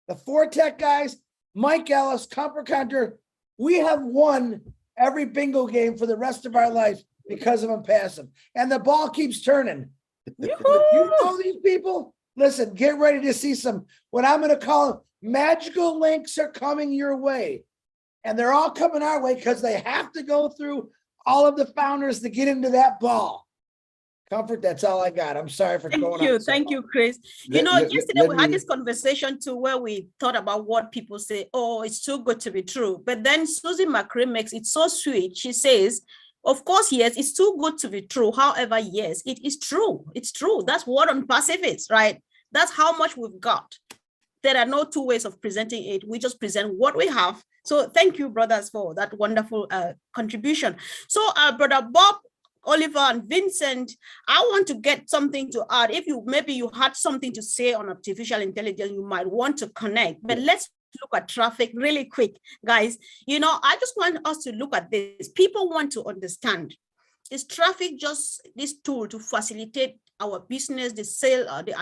the 4 tech guys, Mike Ellis, Comfort Counter, we have won every bingo game for the rest of our life because of ONPASSIVE. And the ball keeps turning. You know these people? Listen, get ready to see some, what I'm going to call magical links are coming your way. And they're all coming our way because they have to go through all of the founders to get into that ball. Comfort, that's all I got. I'm sorry for going on. Thank you, Chris. Yesterday we had this conversation too, where we thought about what people say, oh, it's too good to be true. But then Susie McCray makes it so sweet. She says, of course, yes, it's too good to be true. However, yes, it is true. It's true. That's what ONPASSIVE is, right? That's how much we've got. There are no 2 ways of presenting it. We just present what we have. So thank you, brothers, for that wonderful contribution. So Brother Bob, Oliver, and Vincent, I want to get something to add. If maybe you had something to say on artificial intelligence, you might want to connect. But let's look at traffic really quick, guys. I just want us to look at this. People want to understand, is traffic just this tool to facilitate our business, the sale, the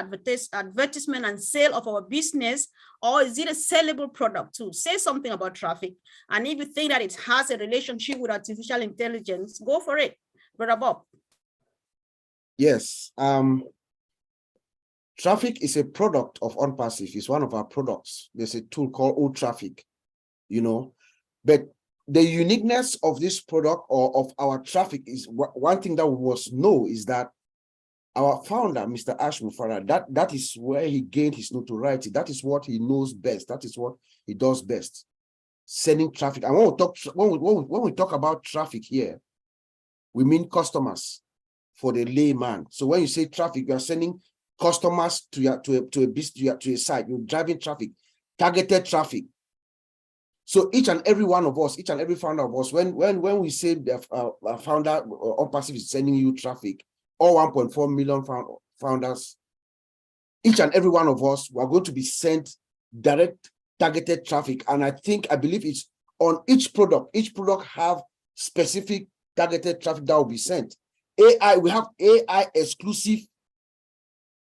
advertisement and sale of our business, or is it a sellable product too? Say something about traffic. And if you think that it has a relationship with artificial intelligence, go for it. Brother Bob. Yes. Traffic is a product of ONPASSIVE. It's one of our products. There's a tool called OTraffic, but the uniqueness of this product or of our traffic is one thing that we must know is that our founder, Mr. Ashman Farah, that is where he gained his notoriety. That is what he knows best. That is what he does best, sending traffic. And when we talk about traffic here, we mean customers for the layman. So when you say traffic, you are sending customers to a site. You're driving traffic, targeted traffic. So each and every one of us, each and every founder of us, when we say the founder ONPASSIVE is sending you traffic, all 1.4 million founders, each and every one of us were going to be sent direct targeted traffic. And I believe it's on each product. Each product have specific targeted traffic that will be sent. AI, we have AI exclusive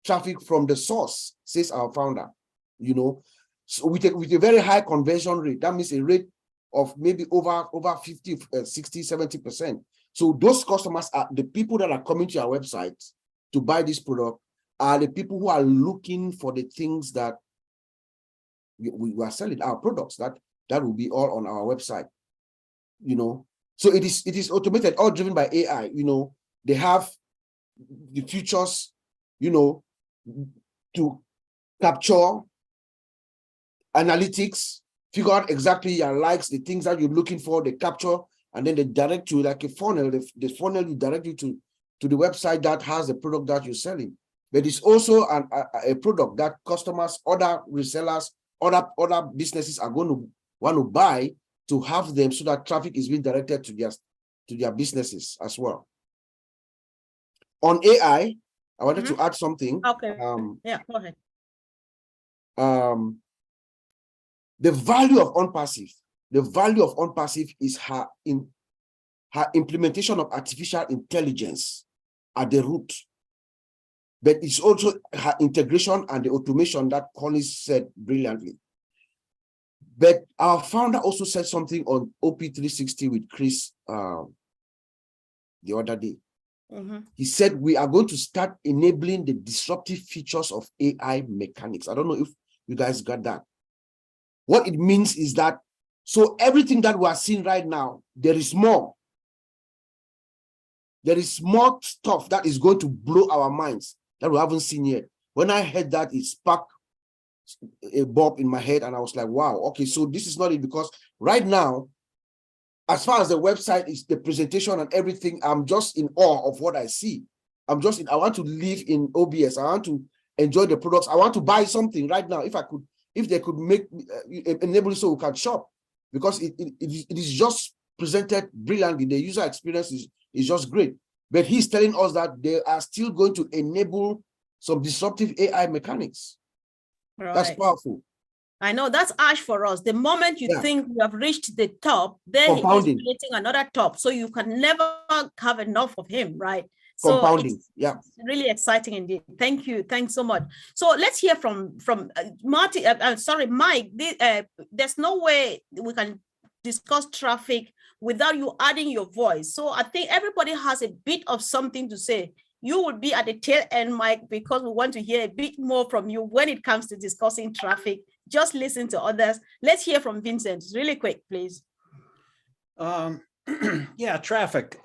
traffic from the source, says our founder, So with a very high conversion rate, that means a rate of maybe over 50, 60, 70%. So those customers are the people that are coming to our website to buy this product, are the people who are looking for the things that we are selling, our products, that will be all on our website, So it is automated, all driven by AI, They have the features, to capture analytics, figure out exactly your likes, the things that you're looking for, they capture, and then they direct you like a funnel. The funnel will direct you to the website that has the product that you're selling. But it's also a product that customers, other resellers, other businesses are going to want to buy to have them, so that traffic is being directed to their businesses as well. On AI, I wanted to add something. Okay. Yeah, go ahead. The value of ONPASSIVE is her implementation of artificial intelligence at the root. But it's also her integration and the automation that Collins said brilliantly. But our founder also said something on OP360 with Chris the other day. He said, we are going to start enabling the disruptive features of AI mechanics. I don't know if you guys got that. What it means is that, so everything that we are seeing right now, there is more. There is more stuff that is going to blow our minds that we haven't seen yet. When I heard that, it sparked a bulb in my head, and I was like, wow, okay, so this is not it, because right now, as far as the website is, the presentation and everything, I'm just in awe of what I see. I want to live in OBS. I want to enjoy the products. I want to buy something right now. If they could enable it so we can shop, because it is just presented brilliantly. The user experience is just great. But he's telling us that they are still going to enable some disruptive AI mechanics. That's Right. powerful. I know that's ash for us. The moment you Yeah. think you have reached the top, then he is Compounding. creating another top. So you can never have enough of him, right? So Compounding. it's Yeah. really exciting indeed. Thank you. Thanks so much. So let's hear from Marty. Sorry, Mike. There's no way we can discuss traffic without you adding your voice. So I think everybody has a bit of something to say. You will be at the tail end, Mike, because we want to hear a bit more from you when it comes to discussing traffic. Just listen to others. Let's hear from Vincent really quick, please. Yeah, traffic.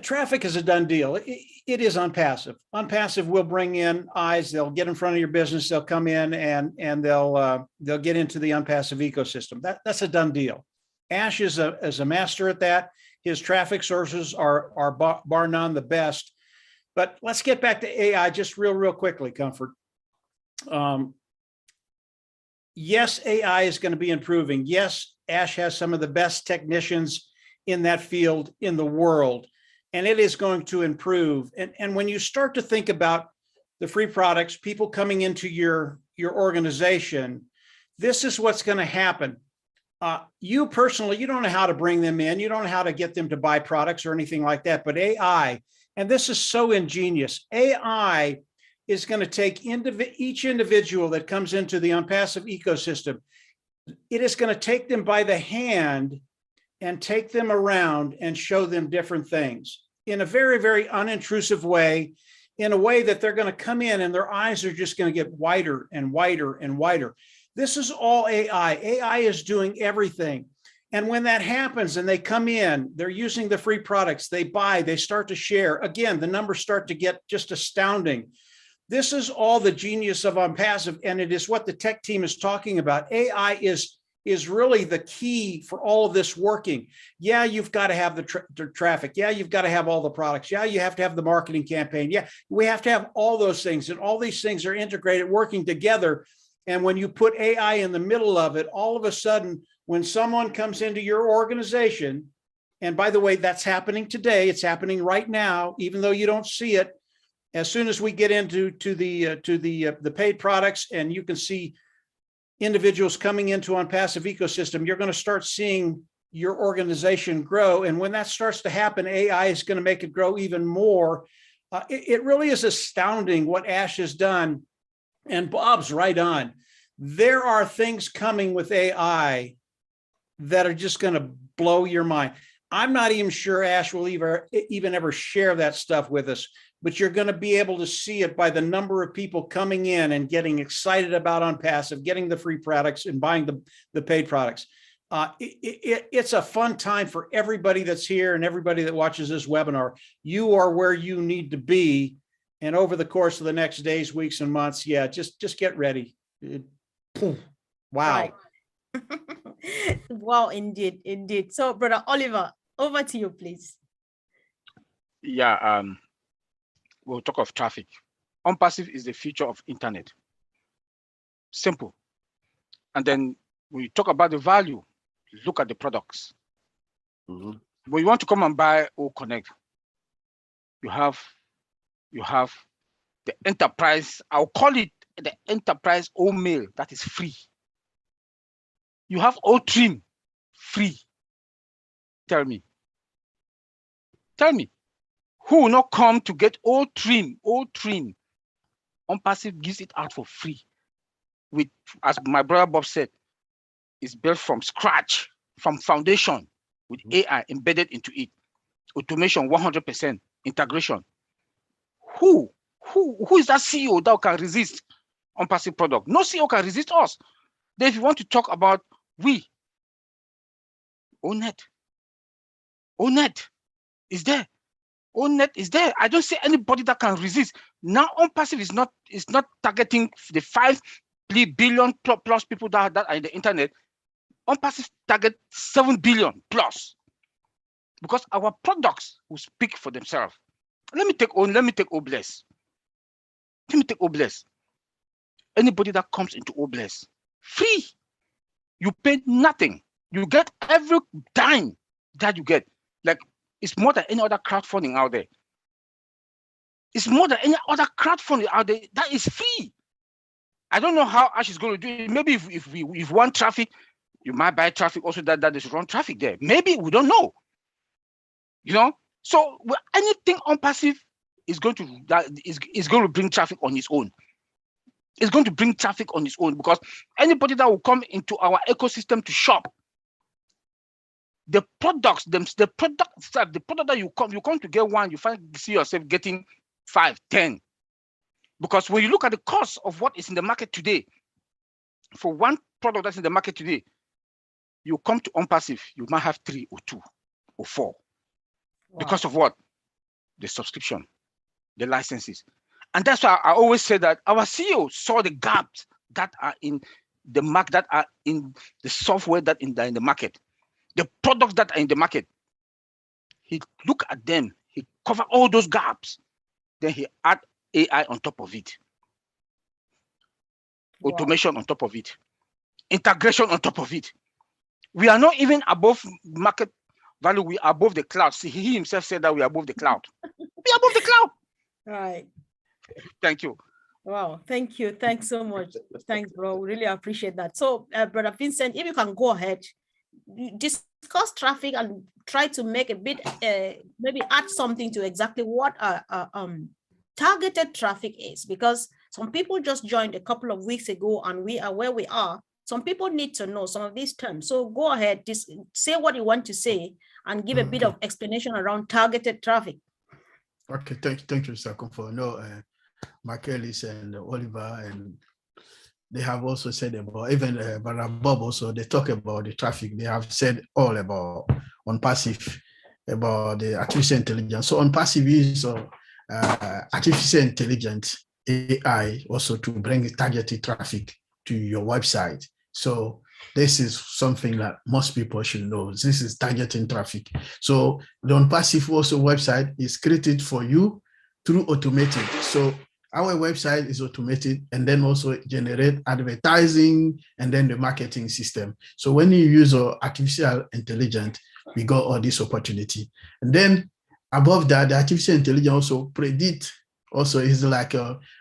Traffic is a done deal. It is ONPASSIVE. ONPASSIVE will bring in eyes. They'll get in front of your business. They'll come in and they'll get into the ONPASSIVE ecosystem. That's a done deal. Ash is a master at that. His traffic sources are bar none the best. But let's get back to AI just real quickly, Comfort. Yes, AI is going to be improving. Yes, Ash has some of the best technicians in that field in the world, and it is going to improve. And when you start to think about the free products, people coming into your organization, this is what's going to happen. You personally, you don't know how to bring them in. You don't know how to get them to buy products or anything like that. But AI, and this is so ingenious, AI is going to take each individual that comes into the ONPASSIVE ecosystem. It is going to take them by the hand and take them around and show them different things in a very unintrusive way, in a way that they're going to come in and their eyes are just going to get wider and wider and wider. This is all AI. AI is doing everything. And when that happens and they come in, they're using the free products, they buy, they start to share. Again, the numbers start to get just astounding. This is all the genius of ONPASSIVE, and it is what the tech team is talking about. AI is really the key for all of this working. Yeah, you've got to have the traffic. Yeah, you've got to have all the products. Yeah, you have to have the marketing campaign. Yeah, we have to have all those things, and all these things are integrated, working together. And when you put AI in the middle of it, all of a sudden, when someone comes into your organization, and by the way, that's happening today, it's happening right now, even though you don't see it. As soon as we get into the paid products, and you can see individuals coming into ONPASSIVE ecosystem, you're going to start seeing your organization grow. And when that starts to happen, AI is going to make it grow even more. It really is astounding what Ash has done. And Bob's right on. There are things coming with AI that are just going to blow your mind. I'm not even sure Ash will even ever share that stuff with us, but you're going to be able to see it by the number of people coming in and getting excited about ONPASSIVE, getting the free products and buying the paid products. It's a fun time for everybody that's here and everybody that watches this webinar. You are where you need to be. And over the course of the next days, weeks, and months, yeah, just get ready. Wow. Right. Wow, indeed. So, Brother Oliver, over to you, please. Yeah, we'll talk of traffic. ONPASSIVE is the future of internet. Simple. And then we talk about the value. Look at the products. Mm-hmm. When you want to come and buy O Connect, you have the enterprise. I'll call it the enterprise O mail that is free. You have O trim free. Tell me, who will not come to get O trim? ONPASSIVE gives it out for free. With, as my brother Bob said, it's built from scratch, from foundation, with AI embedded into it. Automation, 100% integration. Who is that CEO that can resist ONPASSIVE product? No CEO can resist us. Then if you want to talk about ONET is there. ONET is there. I don't see anybody that can resist. Now ONPASSIVE is not targeting the 5 billion plus people that are in the internet. ONPASSIVE target 7 billion plus, because our products will speak for themselves. Let me take Obless. Anybody that comes into Obless, free. You pay nothing. You get every dime that you get. Like It's more than any other crowdfunding out there. It's more than any other crowdfunding out there that is free. I don't know how Ash is going to do it. Maybe if we want traffic, you might buy traffic also that is run traffic there. Maybe, we don't know. You know, so anything ONPASSIVE is going to bring traffic on its own. It's going to bring traffic on its own, because anybody that will come into our ecosystem to shop, the product that you come to get one, you see yourself getting 5, 10. Because when you look at the cost of what is in the market today, for one product that's in the market today, you come to ONPASSIVE, you might have 3 or 2 or 4. Wow. Because of what? The subscription, the licenses. And that's why I always say that our CEO saw the gaps that are in the market, that are in the software that in the market, the products that are in the market. He look at them, he cover all those gaps, then he add AI on top of it, automation on top of it, integration on top of it. We are not even above market value, we are above the cloud. See, he himself said that we are above the cloud. We are above the cloud. All right. Thank you. Wow, thank you. Thanks so much. Thanks, bro. Really appreciate that. So, Brother Vincent, if you can go ahead, discuss traffic and try to make a bit, maybe add something to exactly what targeted traffic is, because some people just joined a couple of weeks ago and we are where we are. Some people need to know some of these terms. So go ahead, say what you want to say and give a bit of explanation around targeted traffic. Okay, thank you, Mr. Comfort. No, Michaelis and Oliver, and they have also said about, even Bob also, they talk about the traffic. They have said all about ONPASSIVE, about the artificial intelligence. So ONPASSIVE is artificial intelligence AI also to bring targeted traffic to your website. So this is something that most people should know. This is targeting traffic. So the ONPASSIVE also website is created for you through automated. So our website is automated and then also generate advertising and then the marketing system. So when you use artificial intelligence, we got all this opportunity. And then above that, the artificial intelligence also predict, also is like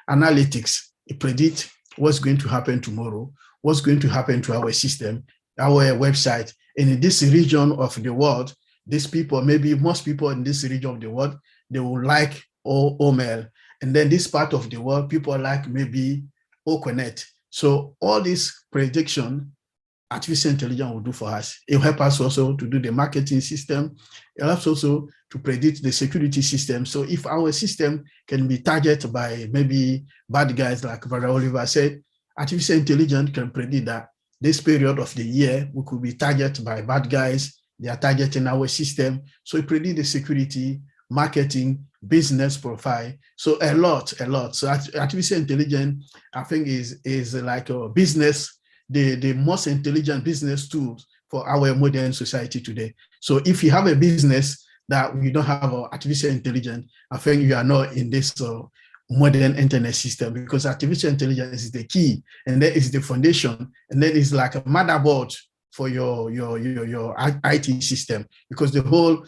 analytics. It predict what's going to happen tomorrow, what's going to happen to our system, our website. And in this region of the world, these people, maybe most people in this region of the world, they will like OML. And then this part of the world, people like maybe OConnect. So all this prediction, artificial intelligence will do for us. It will help us also to do the marketing system. It helps also to predict the security system. So if our system can be targeted by maybe bad guys, like Brother Oliver said, artificial intelligence can predict that this period of the year, we could be targeted by bad guys. They are targeting our system. So it predicts the security, marketing, business profile. So a lot. So artificial intelligence, I think, is like a business, the most intelligent business tools for our modern society today. So if you have a business that you don't have artificial intelligence, I think you are not in this modern internet system, because artificial intelligence is the key, and that is the foundation, and then it's like a motherboard for your IT system, because the whole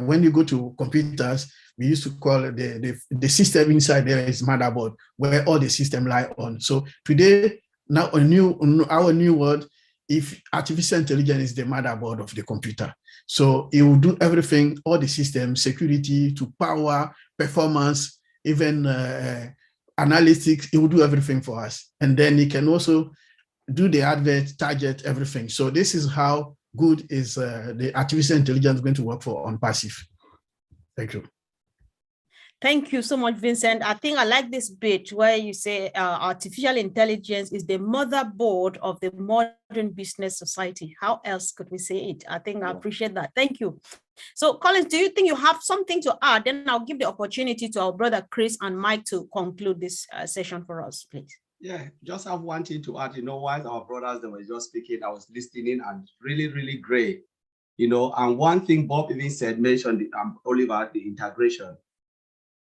when you go to computers, we used to call it the system inside there is motherboard, where all the system lie on. So today, now our new world, if artificial intelligence is the motherboard of the computer, so it will do everything, all the systems, security to power, performance, even analytics, it will do everything for us. And then it can also do the advert, target, everything. So this is how good is the artificial intelligence going to work for ONPASSIVE. Thank you. Thank you so much, Vincent. I think I like this bit where you say artificial intelligence is the motherboard of the modern business society. How else could we say it? I think I appreciate that. Thank you. So Collins, do you think you have something to add? Then I'll give the opportunity to our brother Chris and Mike to conclude this session for us, please. Yeah, just have one thing to add. You know, while our brothers, they were just speaking, I was listening, and really, really great. You know, and one thing Bob even mentioned, Oliver, the integration.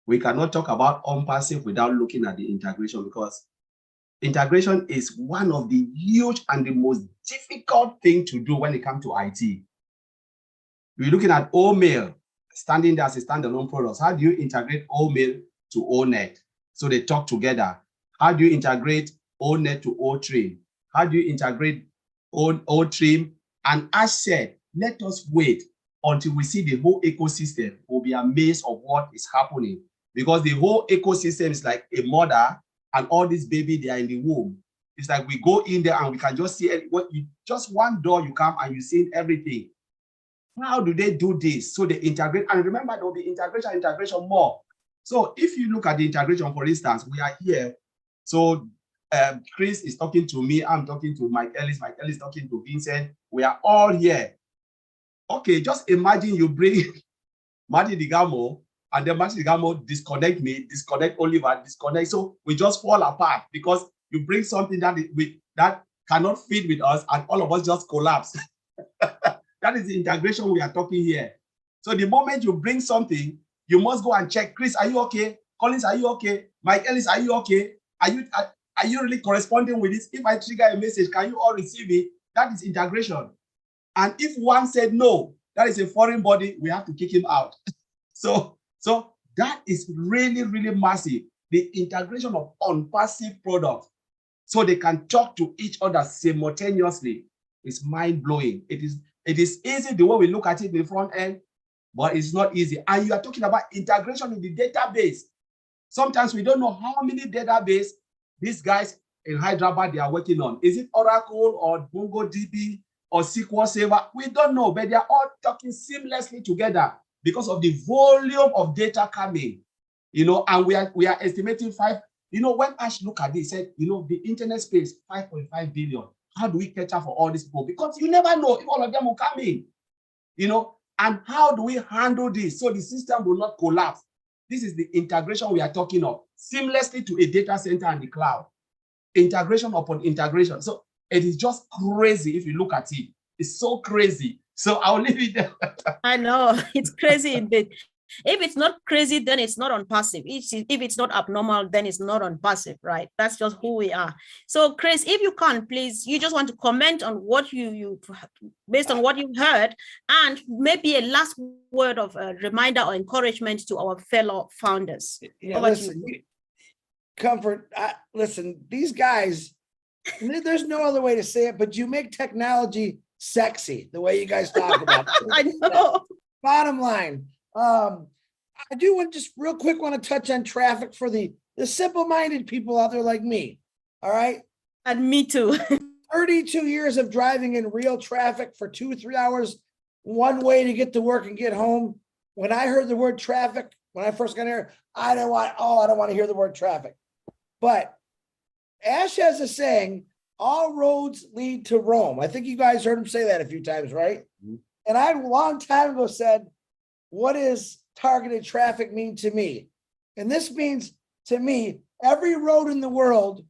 We cannot talk about ONPASSIVE without looking at the integration, because integration is one of the huge and the most difficult thing to do when it comes to IT. We're looking at OMail, standing there as a standalone product. How do you integrate OMail to ONet so they talk together? How do you integrate ONet to OTrim? How do you integrate OTrim? And as said, let us wait until we see the whole ecosystem. We'll be amazed of what is happening, because the whole ecosystem is like a mother and all these baby, they are in the womb. It's like we go in there and we can just see what you just one door you come and you see everything. How do they do this? So they integrate, and remember there will be integration more. So if you look at the integration, for instance, we are here. So Chris is talking to me, I'm talking to Mike Ellis is talking to Vincent. We are all here. Okay, just imagine you bring Marty Digamo, and then Marty Digamo disconnect me, disconnect Oliver, disconnect. So we just fall apart because you bring something that cannot fit with us, and all of us just collapse. That is the integration we are talking here. So the moment you bring something, you must go and check. Chris, are you okay? Collins, are you okay? Mike Ellis, are you okay? Are you really corresponding with this? If I trigger a message, can you all receive it? That is integration. And if one said no, that is a foreign body, we have to kick him out. So that is really, really massive. The integration of ONPASSIVE products so they can talk to each other simultaneously is mind-blowing. It is easy the way we look at it in the front end, but it's not easy. And you are talking about integration in the database. Sometimes we don't know how many database these guys in Hyderabad they are working on. Is it Oracle or MongoDB or SQL Server? We don't know, but they are all talking seamlessly together because of the volume of data coming. And we are estimating when Ash looked at this, he said, the internet space, 5.5 billion. How do we catch up for all these people? Because you never know if all of them will come in, and how do we handle this so the system will not collapse? This is the integration we are talking of, seamlessly to a data center and the cloud. Integration upon integration. So it is just crazy if you look at it. It's so crazy. So I'll leave it there. I know, it's crazy indeed. If it's not crazy, then it's not ONPASSIVE. If it's not abnormal, then it's not ONPASSIVE, right? That's just who we are. So Chris, if you can, please, you just want to comment on what you based on what you've heard, and maybe a last word of a reminder or encouragement to our fellow founders. Yeah, listen, Comfort, listen, these guys, there's no other way to say it, but you make technology sexy, the way you guys talk about it. I know. Bottom line, I do want just real quick want to touch on traffic for the simple-minded people out there like me. All right. And me too. 32 years of driving in real traffic for 2-3 hours, one way to get to work and get home. When I heard the word traffic, when I first got here, I don't want to hear the word traffic. But Ash has a saying, all roads lead to Rome. I think you guys heard him say that a few times, right? Mm-hmm. And I, a long time ago, said, what does targeted traffic mean to me? And this means to me, every road in the world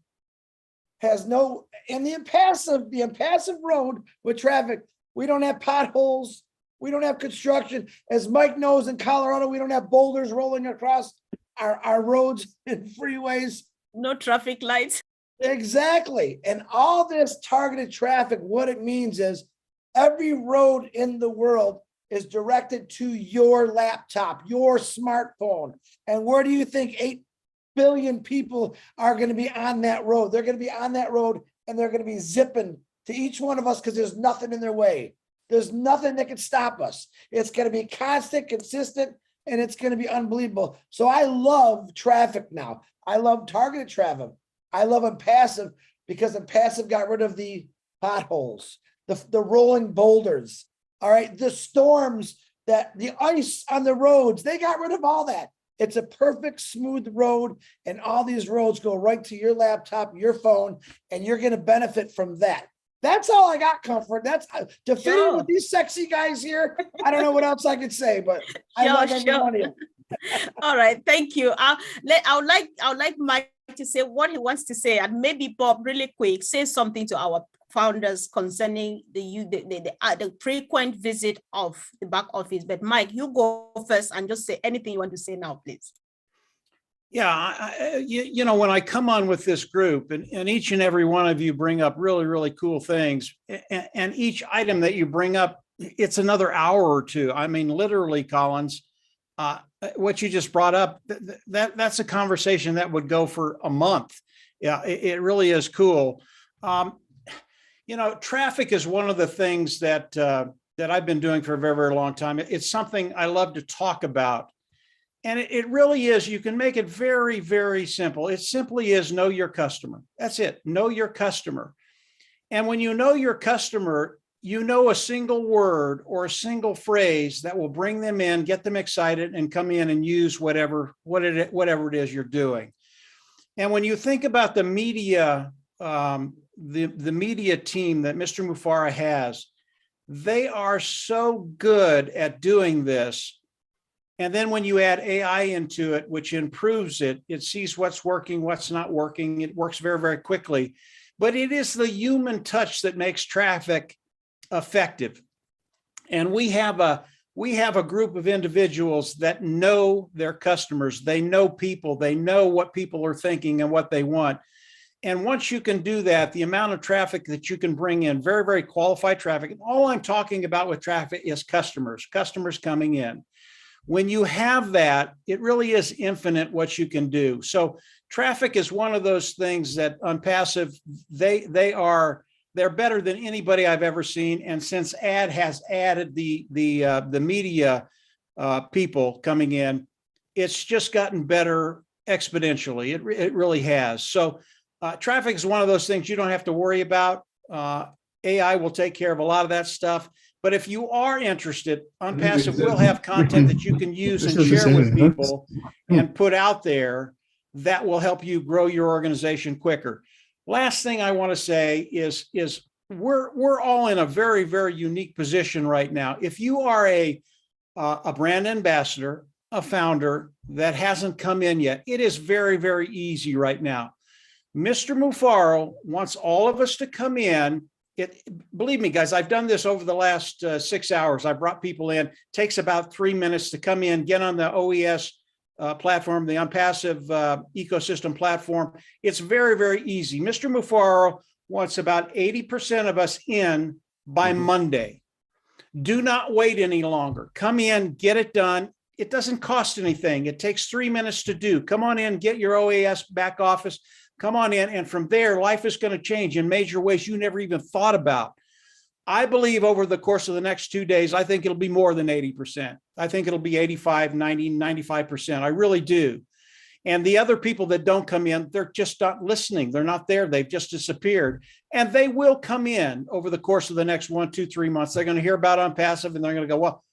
has no, and the impassive road with traffic, we don't have potholes, we don't have construction. As Mike knows, in Colorado, we don't have boulders rolling across our roads and freeways. No traffic lights. Exactly. And all this targeted traffic, what it means is every road in the world is directed to your laptop, your smartphone. And where do you think 8 billion people are going to be on that road? They're going to be on that road and they're going to be zipping to each one of us because there's nothing in their way. There's nothing that can stop us. It's going to be constant, consistent, and it's going to be unbelievable. So I love traffic now. I love targeted traffic. I love ONPASSIVE because ONPASSIVE got rid of the potholes, the rolling boulders, all right, the storms, the ice on the roads, they got rid of all that. It's a perfect smooth road, and all these roads go right to your laptop, your phone, and you're going to benefit from that. That's all I got, Comfort. That's to fit in with these sexy guys here. I don't know what else I could say, but I love every one of you. All right, thank you. I would like Mike to say what he wants to say, and maybe Bob, really quick, say something to our founders concerning the frequent visit of the back office. But Mike, you go first and just say anything you want to say now, please. Yeah, when I come on with this group, and each and every one of you bring up really, really cool things, and each item that you bring up, it's another hour or two. I mean, literally, Collins, what you just brought up, that's a conversation that would go for a month. Yeah, it really is cool. You know, traffic is one of the things that that I've been doing for a very, very long time. It's something I love to talk about. And it really is, you can make it very, very simple. It simply is know your customer. That's it. Know your customer. And when you know your customer, you know a single word or a single phrase that will bring them in, get them excited, and come in and use whatever it is you're doing. And when you think about the media, the media team that Mr. Mufara has, they are so good at doing this. And then when you add AI into it, which improves it, it sees what's working, what's not working. It works very, very quickly. But it is the human touch that makes traffic effective. And we have a group of individuals that know their customers. They know people. They know what people are thinking and what they want. And once you can do that, the amount of traffic that you can bring in, very, very qualified traffic. And all I'm talking about with traffic is customers coming in. When you have that, it really is infinite what you can do. So traffic is one of those things that ONPASSIVE, they're better than anybody I've ever seen. And since Ad has added the media people coming in, it's just gotten better exponentially. It really has. So traffic is one of those things you don't have to worry about. AI will take care of a lot of that stuff. But if you are interested, ONPASSIVE will have content that you can use and share with people and put out there that will help you grow your organization quicker. Last thing I want to say is we're all in a very, very unique position right now. If you are a brand ambassador, a founder that hasn't come in yet, it is very, very easy right now. Mr. Mufaro wants all of us to come in. Believe me, guys, I've done this over the last 6 hours. I brought people in. It takes about 3 minutes to come in, get on the OES platform, the ONPASSIVE ecosystem platform. It's very, very easy. Mr. Mufaro wants about 80% of us in by Monday. Do not wait any longer. Come in, get it done. It doesn't cost anything. It takes 3 minutes to do. Come on in, get your OAS back office. Come on in, and from there, life is going to change in major ways you never even thought about. I believe over the course of the next 2 days, I think it'll be more than 80%. I think it'll be 85, 90, 95%. I really do. And the other people that don't come in, they're just not listening. They're not there. They've just disappeared. And they will come in over the course of the next 1, 2, 3 months. They're going to hear about ONPASSIVE and they're going to go, well,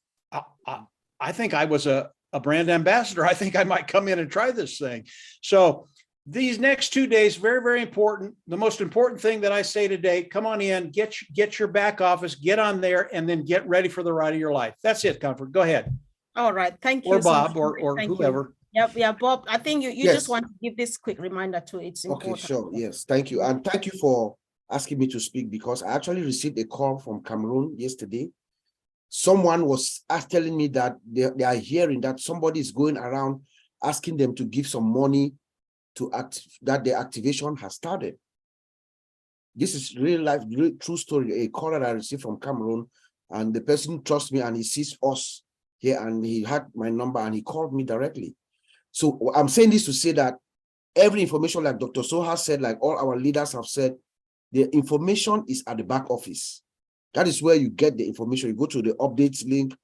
I think I was a brand ambassador. I think I might come in and try this thing. So these next 2 days, very, very important. The most important thing that I say today, come on in, get your back office, get on there, and then get ready for the ride of your life. That's it, Comfort. Go ahead. All right. Thank you. Or Bob, or whoever. Yep. Yeah, Bob, I think you Yes. just want to give this quick reminder too. It's important. Okay, sure. Yes, thank you. And thank you for asking me to speak, because I actually received a call from Cameroon yesterday. Someone was telling me that they are hearing that somebody is going around asking them to give some money to that the activation has started. This is real life, real, true story. A call that I received from Cameroon, and the person trusts me and he sees us here, and he had my number and he called me directly. So I'm saying this to say that every information, like Dr. Soha said, like all our leaders have said, the information is at the back office. That is where you get the information. You go to the updates link.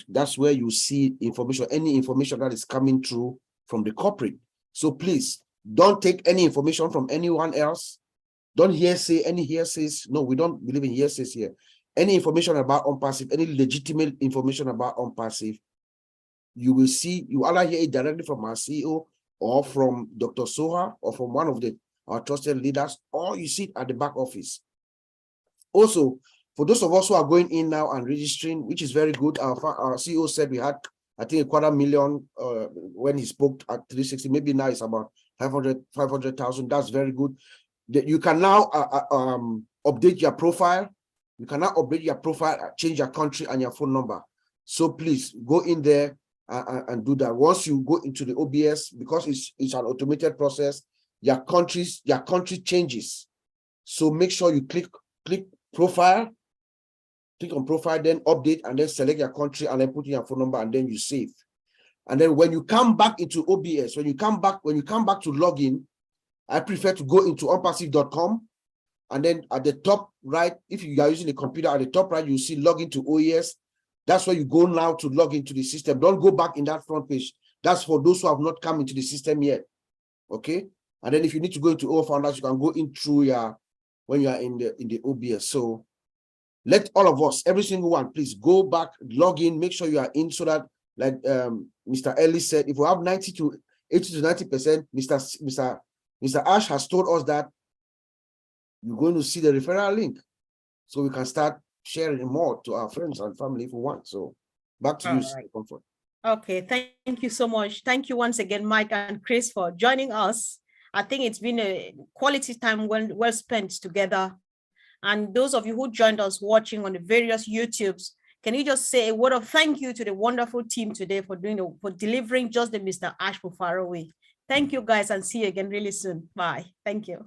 That's where you see information, any information that is coming through from the corporate. So please don't take any information from anyone else. Don't hearsay any hearsays. No, we don't believe in hearsays here. Any information about ONPASSIVE, any legitimate information about ONPASSIVE, you will see, you either hear it directly from our CEO or from Dr. Soha or from one of our trusted leaders, or you see it at the back office. Also, for those of us who are going in now and registering, which is very good, our CEO said we had, I think, 250,000 when he spoke at 360. Maybe now it's about 500,000. That's very good. You can now update your profile. You can now update your profile, change your country and your phone number. So please go in there and do that. Once you go into the OBS, because it's an automated process, your country changes. So make sure you click profile, click on profile, then update, and then select your country and then put in your phone number, and then you save. And then when you come back into OBS, when you come back to login, I prefer to go into onpassive.com. And then at the top right, if you are using a computer, at the top right, you see login to OES. That's where you go now to log into the system. Don't go back in that front page. That's for those who have not come into the system yet. Okay. And then if you need to go into O Founders, you can go in through when you are in the OBS. So let all of us, every single one, please go back, log in, make sure you are in so that, like Mr. Ellis said, if we have 80 to 90%, Mr. Ash has told us that you're going to see the referral link. So we can start sharing more to our friends and family if we want. So back to you, Right. Comfort. Okay, thank you so much. Thank you once again, Mike and Chris, for joining us. I think it's been a quality time well spent together. And those of you who joined us watching on the various YouTubes, can you just say a word of thank you to the wonderful team today for delivering just the Mr. Ash Bufaro way. Thank you guys, and see you again really soon. Bye. Thank you.